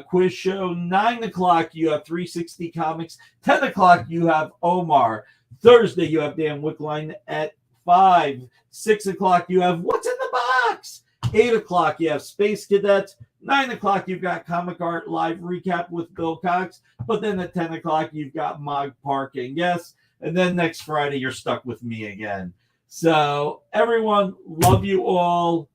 quiz show. 9 o'clock, you have 360 Comics. 10 o'clock, you have Omar. Thursday, you have Dan Wickline at 5. 6 o'clock, you have What's in the Box. 8 o'clock, you have Space Cadets. 9 o'clock, you've got Comic Art Live Recap with Bill Cox. But then at 10 o'clock, you've got Mog Parking. Yes. And then next Friday, you're stuck with me again. So, everyone, love you all.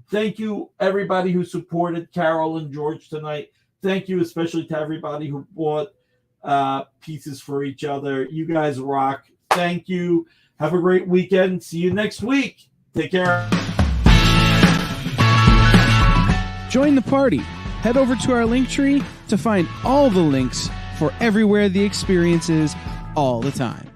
Thank you, everybody who supported Carol and George tonight. Thank you, especially to everybody who bought pieces for each other. You guys rock. Thank you. Have a great weekend. See you next week. Take care. Join the party. Head over to our link tree to find all the links for everywhere the experience is all the time.